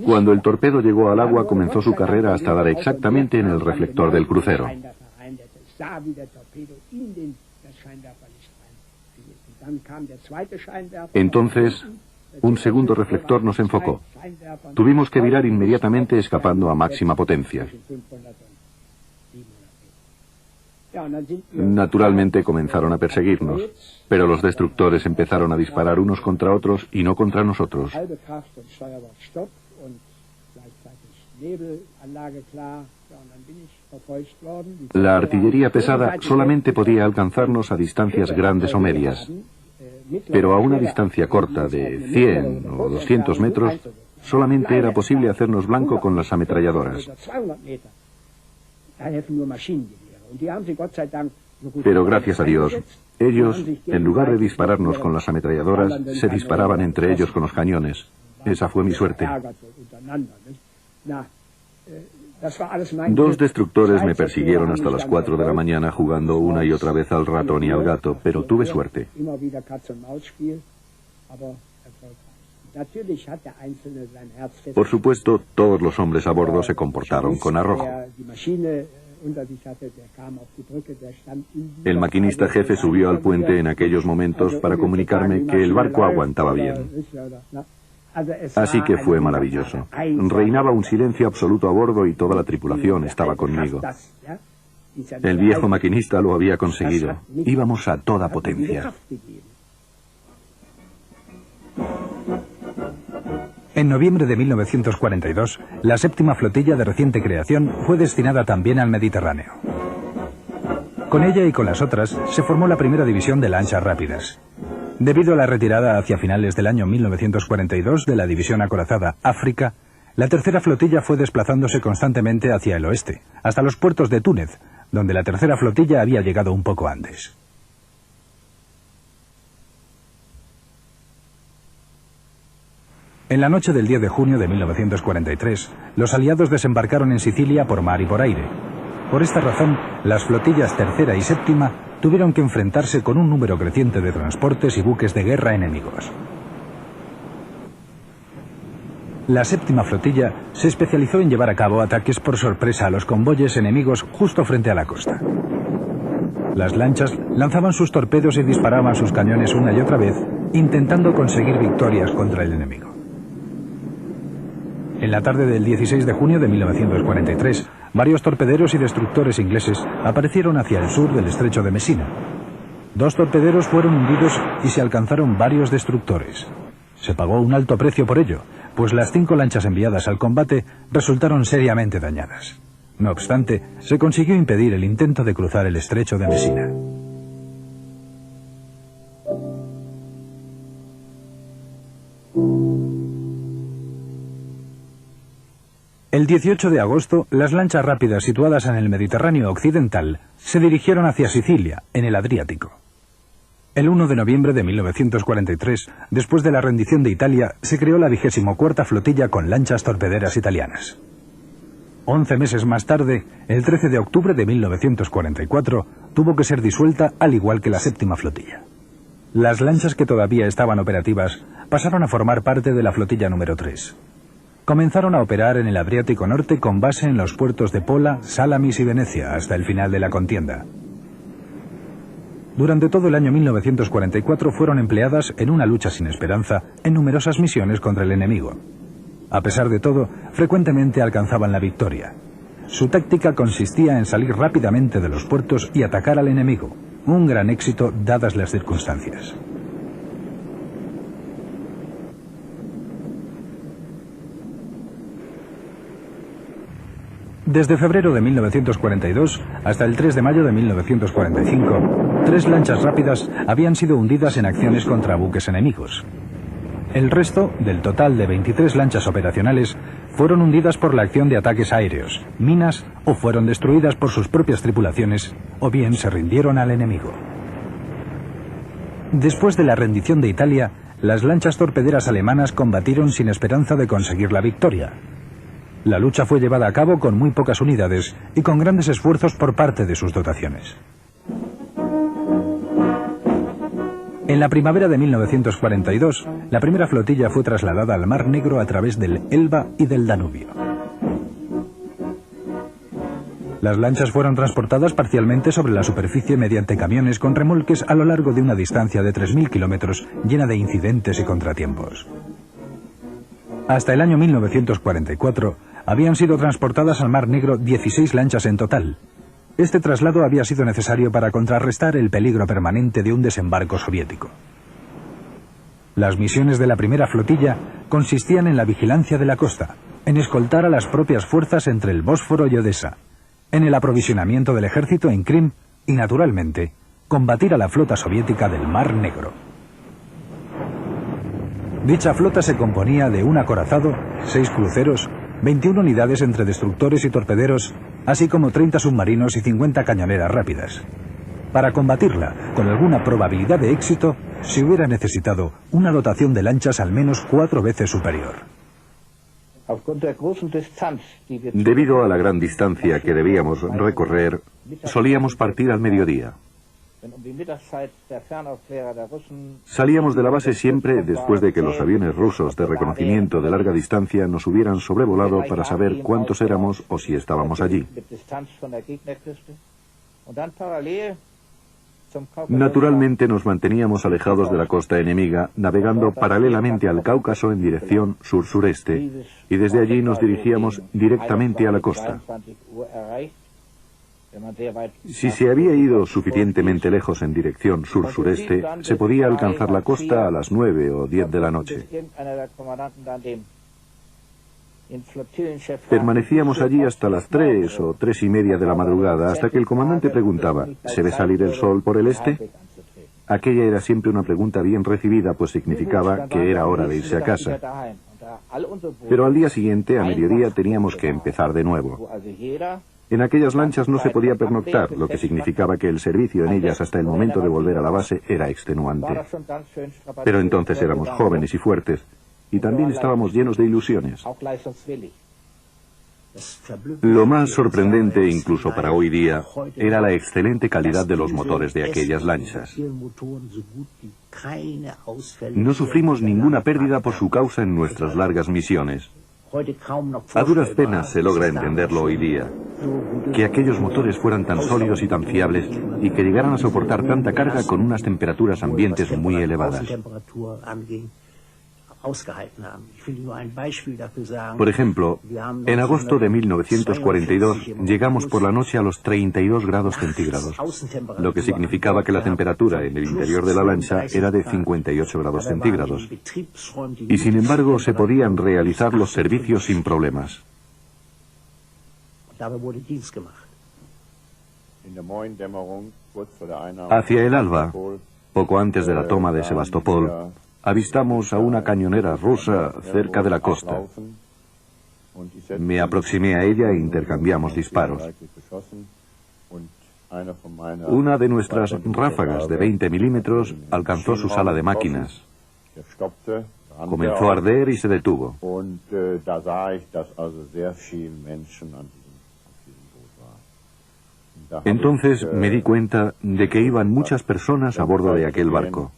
Cuando el torpedo llegó al agua comenzó su carrera hasta dar exactamente en el reflector del crucero. Entonces, un segundo reflector nos enfocó. Tuvimos que virar inmediatamente escapando a máxima potencia. Naturalmente comenzaron a perseguirnos, pero los destructores empezaron a disparar unos contra otros y no contra nosotros. La artillería pesada solamente podía alcanzarnos a distancias grandes o medias, pero a una distancia corta de 100 o 200 metros solamente era posible hacernos blanco con las ametralladoras. Pero gracias a Dios, ellos, en lugar de dispararnos con las ametralladoras, se disparaban entre ellos con los cañones. Esa fue mi suerte. 2 destructores me persiguieron hasta las 4 de la mañana jugando una y otra vez al ratón y al gato, pero tuve suerte. Por supuesto, todos los hombres a bordo se comportaron con arrojo. El maquinista jefe subió al puente en aquellos momentos para comunicarme que el barco aguantaba bien. Así que fue maravilloso. Reinaba un silencio absoluto a bordo y toda la tripulación estaba conmigo. El viejo maquinista lo había conseguido. Íbamos a toda potencia. En noviembre de 1942, la 7ª flotilla de reciente creación fue destinada también al Mediterráneo. Con ella y con las otras se formó la primera división de lanchas rápidas. Debido a la retirada hacia finales del año 1942 de la división acorazada África, la 3ª flotilla fue desplazándose constantemente hacia el oeste, hasta los puertos de Túnez, donde la 3ª flotilla había llegado un poco antes. En la noche del 10 de junio de 1943, los aliados desembarcaron en Sicilia por mar y por aire. Por esta razón, las flotillas 3ª y 7ª tuvieron que enfrentarse con un número creciente de transportes y buques de guerra enemigos. La 7ª flotilla se especializó en llevar a cabo ataques por sorpresa a los convoyes enemigos justo frente a la costa. Las lanchas lanzaban sus torpedos y disparaban sus cañones una y otra vez, intentando conseguir victorias contra el enemigo. En la tarde del 16 de junio de 1943, varios torpederos y destructores ingleses aparecieron hacia el sur del estrecho de Messina. 2 torpederos fueron hundidos y se alcanzaron varios destructores. Se pagó un alto precio por ello, pues las 5 lanchas enviadas al combate resultaron seriamente dañadas. No obstante, se consiguió impedir el intento de cruzar el estrecho de Messina. El 18 de agosto, las lanchas rápidas situadas en el Mediterráneo occidental se dirigieron hacia Sicilia, en el Adriático. El 1 de noviembre de 1943, después de la rendición de Italia, se creó la 24ª flotilla con lanchas torpederas italianas. 11 meses más tarde, el 13 de octubre de 1944, tuvo que ser disuelta al igual que la 7ª flotilla. Las lanchas que todavía estaban operativas pasaron a formar parte de la flotilla número 3. Comenzaron a operar en el Adriático Norte con base en los puertos de Pola, Salamis y Venecia hasta el final de la contienda. Durante todo el año 1944 fueron empleadas en una lucha sin esperanza en numerosas misiones contra el enemigo. A pesar de todo, frecuentemente alcanzaban la victoria. Su táctica consistía en salir rápidamente de los puertos y atacar al enemigo, un gran éxito dadas las circunstancias. Desde febrero de 1942 hasta el 3 de mayo de 1945, 3 lanchas rápidas habían sido hundidas en acciones contra buques enemigos. El resto, del total de 23 lanchas operacionales, fueron hundidas por la acción de ataques aéreos, minas o fueron destruidas por sus propias tripulaciones, o bien se rindieron al enemigo. Después de la rendición de Italia, las lanchas torpederas alemanas combatieron sin esperanza de conseguir la victoria. La lucha fue llevada a cabo con muy pocas unidades y con grandes esfuerzos por parte de sus dotaciones. En la primavera de 1942, la primera flotilla fue trasladada al Mar Negro a través del Elba y del Danubio. Las lanchas fueron transportadas parcialmente sobre la superficie mediante camiones con remolques a lo largo de una distancia de 3.000 kilómetros llena de incidentes y contratiempos. Hasta el año 1944, habían sido transportadas al Mar Negro 16 lanchas en total. Este traslado había sido necesario para contrarrestar el peligro permanente de un desembarco soviético. Las misiones de la primera flotilla consistían en la vigilancia de la costa, en escoltar a las propias fuerzas entre el Bósforo y Odesa, en el aprovisionamiento del ejército en Krim y, naturalmente, combatir a la flota soviética del Mar Negro. Dicha flota se componía de un acorazado, 6 cruceros, 21 unidades entre destructores y torpederos, así como 30 submarinos y 50 cañoneras rápidas. Para combatirla, con alguna probabilidad de éxito, se hubiera necesitado una dotación de lanchas al menos 4 veces superior. Debido a la gran distancia que debíamos recorrer, solíamos partir al mediodía. Salíamos de la base siempre después de que los aviones rusos de reconocimiento de larga distancia nos hubieran sobrevolado para saber cuántos éramos o si estábamos allí. Naturalmente nos manteníamos alejados de la costa enemiga, navegando paralelamente al Cáucaso en dirección sur-sureste, y desde allí nos dirigíamos directamente a la costa. Si se había ido suficientemente lejos en dirección sur-sureste, se podía alcanzar la costa a las 9 o 10 de la noche. Permanecíamos allí hasta las 3 o 3 y media de la madrugada, hasta que el comandante preguntaba, ¿se ve salir el sol por el este? Aquella era siempre una pregunta bien recibida, pues significaba que era hora de irse a casa. Pero al día siguiente, a mediodía, teníamos que empezar de nuevo. En aquellas lanchas no se podía pernoctar, lo que significaba que el servicio en ellas hasta el momento de volver a la base era extenuante. Pero entonces éramos jóvenes y fuertes, y también estábamos llenos de ilusiones. Lo más sorprendente, incluso para hoy día, era la excelente calidad de los motores de aquellas lanchas. No sufrimos ninguna pérdida por su causa en nuestras largas misiones. A duras penas se logra entenderlo hoy día. Que aquellos motores fueran tan sólidos y tan fiables y que llegaran a soportar tanta carga con unas temperaturas ambientes muy elevadas. Por ejemplo, en agosto de 1942 llegamos por la noche a los 32 grados centígrados, lo que significaba que la temperatura en el interior de la lancha era de 58 grados centígrados, y sin embargo se podían realizar los servicios sin problemas. Hacia el alba, poco antes de la toma de Sebastopol, avistamos a una cañonera rusa cerca de la costa. Me aproximé a ella e intercambiamos disparos. Una de nuestras ráfagas de 20 milímetros alcanzó su sala de máquinas. Comenzó a arder y se detuvo. Entonces me di cuenta de que iban muchas personas a bordo de aquel barco.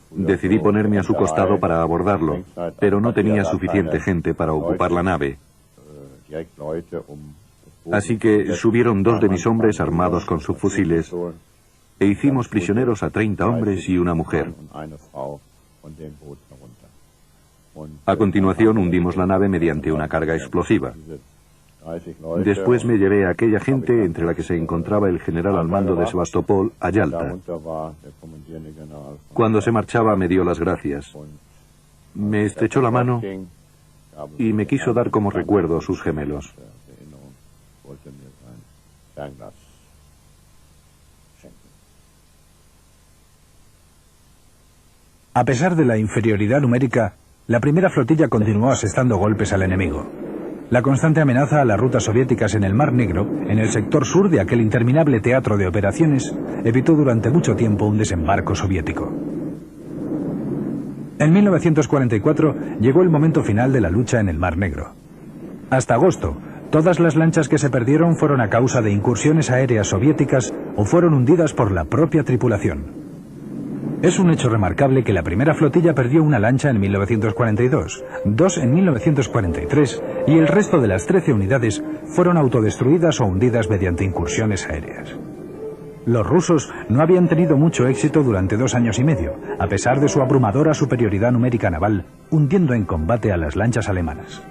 Decidí ponerme a su costado para abordarlo, pero no tenía suficiente gente para ocupar la nave. Así que subieron 2 de mis hombres armados con subfusiles e hicimos prisioneros a 30 hombres y una mujer. A continuación hundimos la nave mediante una carga explosiva. Después me llevé a aquella gente, entre la que se encontraba el general al mando de Sebastopol, a Yalta. Cuando se marchaba me dio las gracias. Me estrechó la mano y me quiso dar como recuerdo sus gemelos. A pesar de la inferioridad numérica, la primera flotilla continuó asestando golpes al enemigo. La constante amenaza a las rutas soviéticas en el Mar Negro, en el sector sur de aquel interminable teatro de operaciones, evitó durante mucho tiempo un desembarco soviético. En 1944 llegó el momento final de la lucha en el Mar Negro. Hasta agosto, todas las lanchas que se perdieron fueron a causa de incursiones aéreas soviéticas o fueron hundidas por la propia tripulación. Es un hecho remarcable que la primera flotilla perdió una lancha en 1942, 2 en 1943 y el resto de las 13 unidades fueron autodestruidas o hundidas mediante incursiones aéreas. Los rusos no habían tenido mucho éxito durante 2 años y medio, a pesar de su abrumadora superioridad numérica naval, hundiendo en combate a las lanchas alemanas.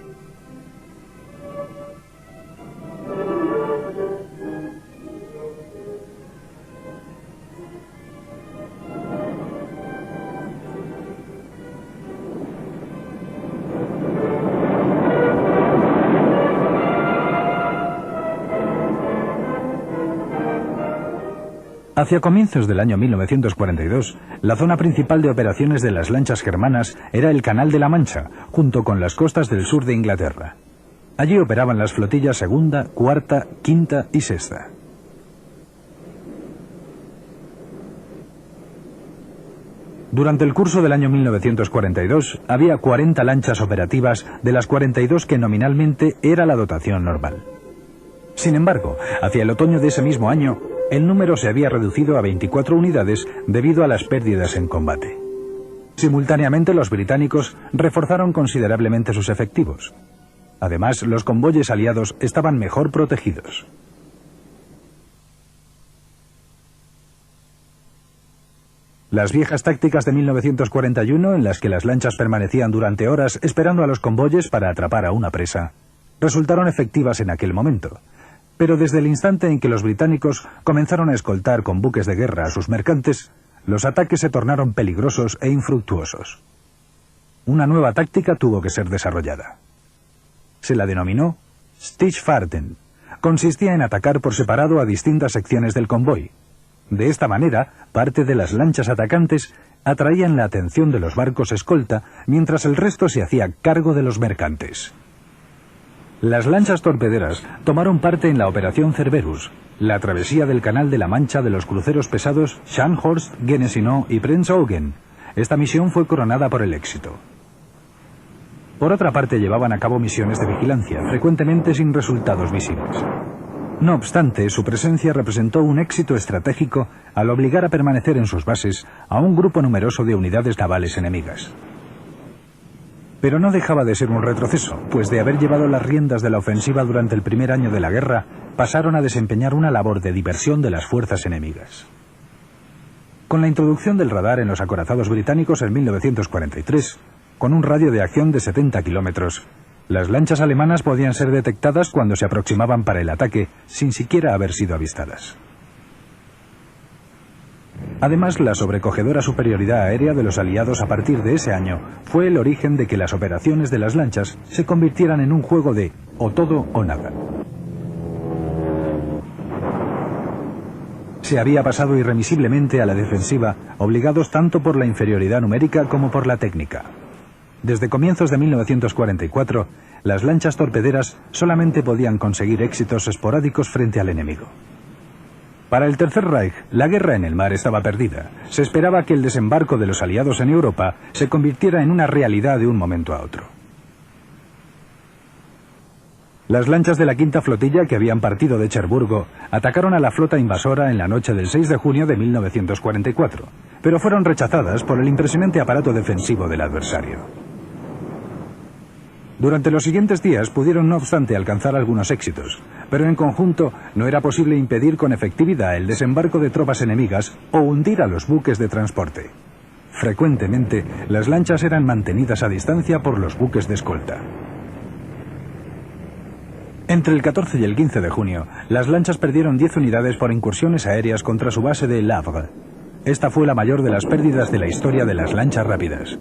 Hacia comienzos del año 1942, la zona principal de operaciones de las lanchas germanas era el Canal de la Mancha, junto con las costas del sur de Inglaterra. Allí operaban las flotillas segunda, cuarta, quinta y sexta. Durante el curso del año 1942 había 40 lanchas operativas, de las 42 que nominalmente era la dotación normal. Sin embargo, hacia el otoño de ese mismo año, el número se había reducido a 24 unidades debido a las pérdidas en combate. Simultáneamente, los británicos reforzaron considerablemente sus efectivos. Además, los convoyes aliados estaban mejor protegidos. Las viejas tácticas de 1941, en las que las lanchas permanecían durante horas esperando a los convoyes para atrapar a una presa, resultaron efectivas en aquel momento. Pero desde el instante en que los británicos comenzaron a escoltar con buques de guerra a sus mercantes, los ataques se tornaron peligrosos e infructuosos. Una nueva táctica tuvo que ser desarrollada. Se la denominó Stichfahrten. Consistía en atacar por separado a distintas secciones del convoy. De esta manera, parte de las lanchas atacantes atraían la atención de los barcos escolta, mientras el resto se hacía cargo de los mercantes. Las lanchas torpederas tomaron parte en la Operación Cerberus, la travesía del Canal de la Mancha de los cruceros pesados Scharnhorst, Gneisenau y Prenzlaugen. Esta misión fue coronada por el éxito. Por otra parte, llevaban a cabo misiones de vigilancia, frecuentemente sin resultados visibles. No obstante, su presencia representó un éxito estratégico al obligar a permanecer en sus bases a un grupo numeroso de unidades navales enemigas. Pero no dejaba de ser un retroceso, pues de haber llevado las riendas de la ofensiva durante el primer año de la guerra, pasaron a desempeñar una labor de diversión de las fuerzas enemigas. Con la introducción del radar en los acorazados británicos en 1943, con un radio de acción de 70 kilómetros, las lanchas alemanas podían ser detectadas cuando se aproximaban para el ataque, sin siquiera haber sido avistadas. Además, la sobrecogedora superioridad aérea de los aliados a partir de ese año fue el origen de que las operaciones de las lanchas se convirtieran en un juego de o todo o nada. Se había pasado irremisiblemente a la defensiva, obligados tanto por la inferioridad numérica como por la técnica. Desde comienzos de 1944, las lanchas torpederas solamente podían conseguir éxitos esporádicos frente al enemigo. Para el Tercer Reich, la guerra en el mar estaba perdida. Se esperaba que el desembarco de los aliados en Europa se convirtiera en una realidad de un momento a otro. Las lanchas de la Quinta Flotilla, que habían partido de Cherburgo, atacaron a la flota invasora en la noche del 6 de junio de 1944, pero fueron rechazadas por el impresionante aparato defensivo del adversario. Durante los siguientes días pudieron no obstante alcanzar algunos éxitos, pero en conjunto no era posible impedir con efectividad el desembarco de tropas enemigas o hundir a los buques de transporte. Frecuentemente, las lanchas eran mantenidas a distancia por los buques de escolta. Entre el 14 y el 15 de junio, las lanchas perdieron 10 unidades por incursiones aéreas contra su base de Le Havre. Esta fue la mayor de las pérdidas de la historia de las lanchas rápidas.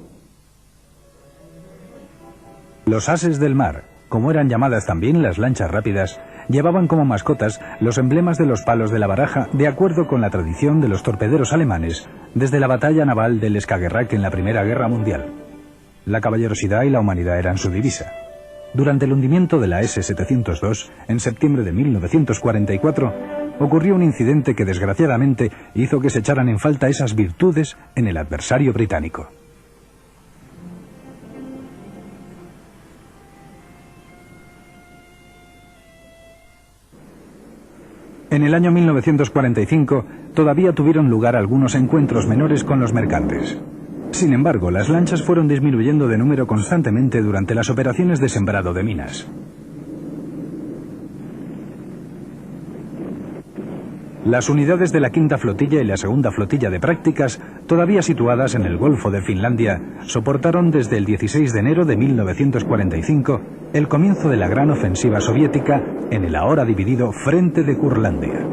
Los ases del mar, como eran llamadas también las lanchas rápidas, llevaban como mascotas los emblemas de los palos de la baraja de acuerdo con la tradición de los torpederos alemanes desde la batalla naval del Skagerrak en la Primera Guerra Mundial. La caballerosidad y la humanidad eran su divisa. Durante el hundimiento de la S-702, en septiembre de 1944, ocurrió un incidente que desgraciadamente hizo que se echaran en falta esas virtudes en el adversario británico. En el año 1945 todavía tuvieron lugar algunos encuentros menores con los mercantes. Sin embargo, las lanchas fueron disminuyendo de número constantemente durante las operaciones de sembrado de minas. Las unidades de la Quinta Flotilla y la Segunda Flotilla de Prácticas, todavía situadas en el Golfo de Finlandia, soportaron desde el 16 de enero de 1945 el comienzo de la gran ofensiva soviética en el ahora dividido Frente de Curlandia.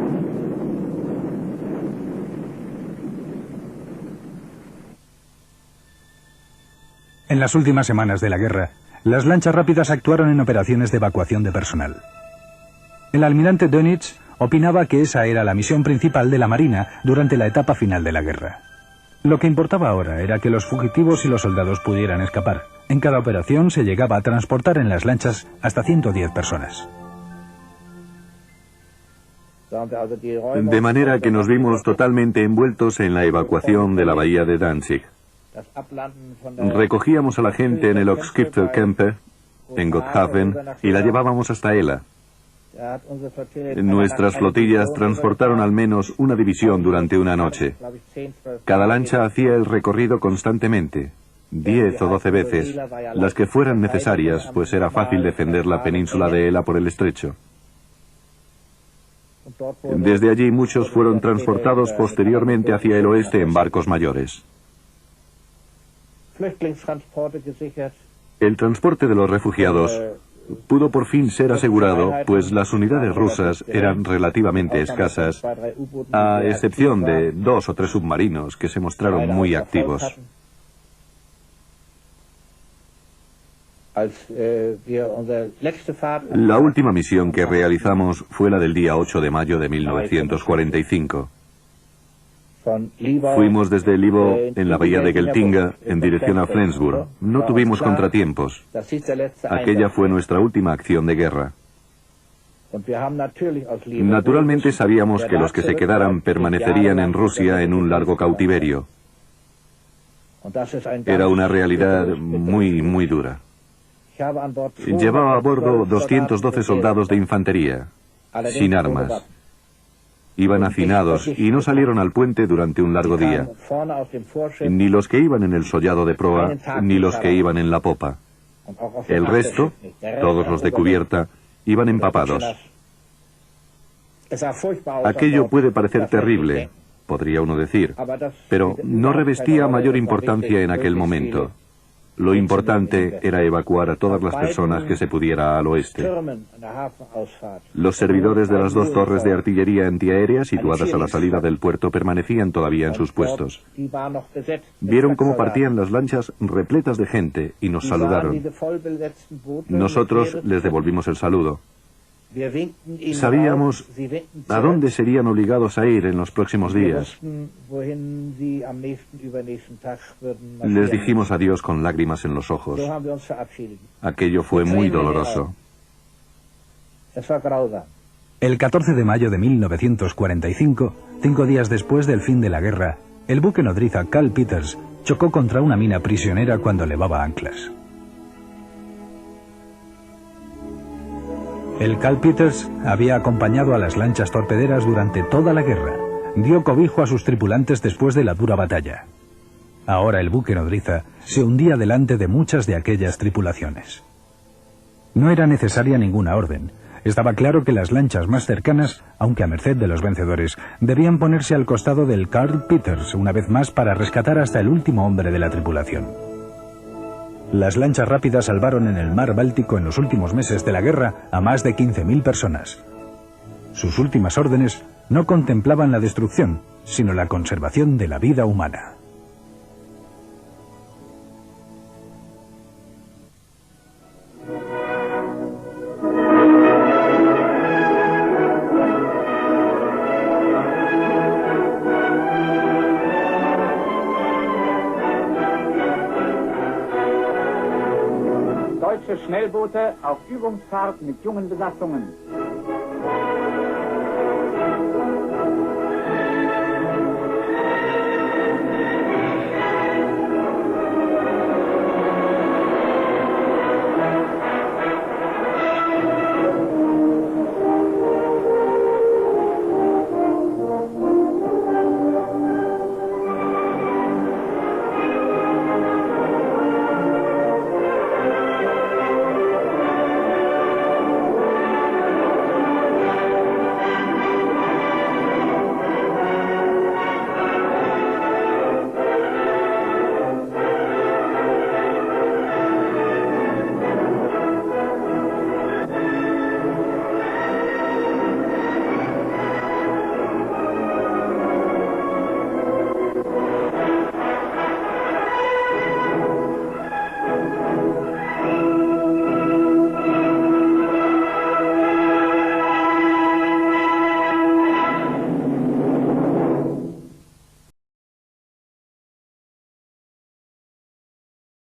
En las últimas semanas de la guerra, las lanchas rápidas actuaron en operaciones de evacuación de personal. El almirante Dönitz opinaba que esa era la misión principal de la Marina durante la etapa final de la guerra. Lo que importaba ahora era que los fugitivos y los soldados pudieran escapar. En cada operación se llegaba a transportar en las lanchas hasta 110 personas. De manera que nos vimos totalmente envueltos en la evacuación de la bahía de Danzig. Recogíamos a la gente en el Oxkipfelkempe, en Gotthaven, y la llevábamos hasta Ela. Nuestras flotillas transportaron al menos una división durante una noche. Cada lancha hacía el recorrido constantemente, 10 o 12 veces, las que fueran necesarias, pues era fácil defender la península de Ela por el estrecho. Desde allí muchos fueron transportados posteriormente hacia el oeste en barcos mayores. El transporte de los refugiados pudo por fin ser asegurado, pues las unidades rusas eran relativamente escasas, a excepción de 2 o 3 submarinos que se mostraron muy activos. La última misión que realizamos fue la del día 8 de mayo de 1945. Fuimos desde Livo, en la bahía de Geltinga, en dirección a Flensburg. No tuvimos contratiempos. Aquella fue nuestra última acción de guerra. Naturalmente sabíamos que los que se quedaran permanecerían en Rusia en un largo cautiverio. Era una realidad muy dura. Llevaba a bordo 212 soldados de infantería, sin armas. Iban hacinados y no salieron al puente durante un largo día. Ni los que iban en el sollado de proa, ni los que iban en la popa. El resto, todos los de cubierta, iban empapados. Aquello puede parecer terrible, podría uno decir, pero no revestía mayor importancia en aquel momento. Lo importante era evacuar a todas las personas que se pudiera al oeste. Los servidores de las 2 torres de artillería antiaérea situadas a la salida del puerto permanecían todavía en sus puestos. Vieron cómo partían las lanchas repletas de gente y nos saludaron. Nosotros les devolvimos el saludo. Sabíamos a dónde serían obligados a ir en los próximos días. Les dijimos adiós con lágrimas en los ojos. Aquello fue muy doloroso. El 14 de mayo de 1945, 5 días después del fin de la guerra, el buque nodriza Karl Peters chocó contra una mina prisionera cuando levaba anclas. El Karl Peters había acompañado a las lanchas torpederas durante toda la guerra. Dio cobijo a sus tripulantes después de la dura batalla. Ahora el buque nodriza se hundía delante de muchas de aquellas tripulaciones. No era necesaria ninguna orden. Estaba claro que las lanchas más cercanas, aunque a merced de los vencedores, debían ponerse al costado del Karl Peters una vez más para rescatar hasta el último hombre de la tripulación. Las lanchas rápidas salvaron en el mar Báltico en los últimos meses de la guerra a más de 15.000 personas. Sus últimas órdenes no contemplaban la destrucción, sino la conservación de la vida humana. Schnellboote auf Übungsfahrt mit jungen Besatzungen.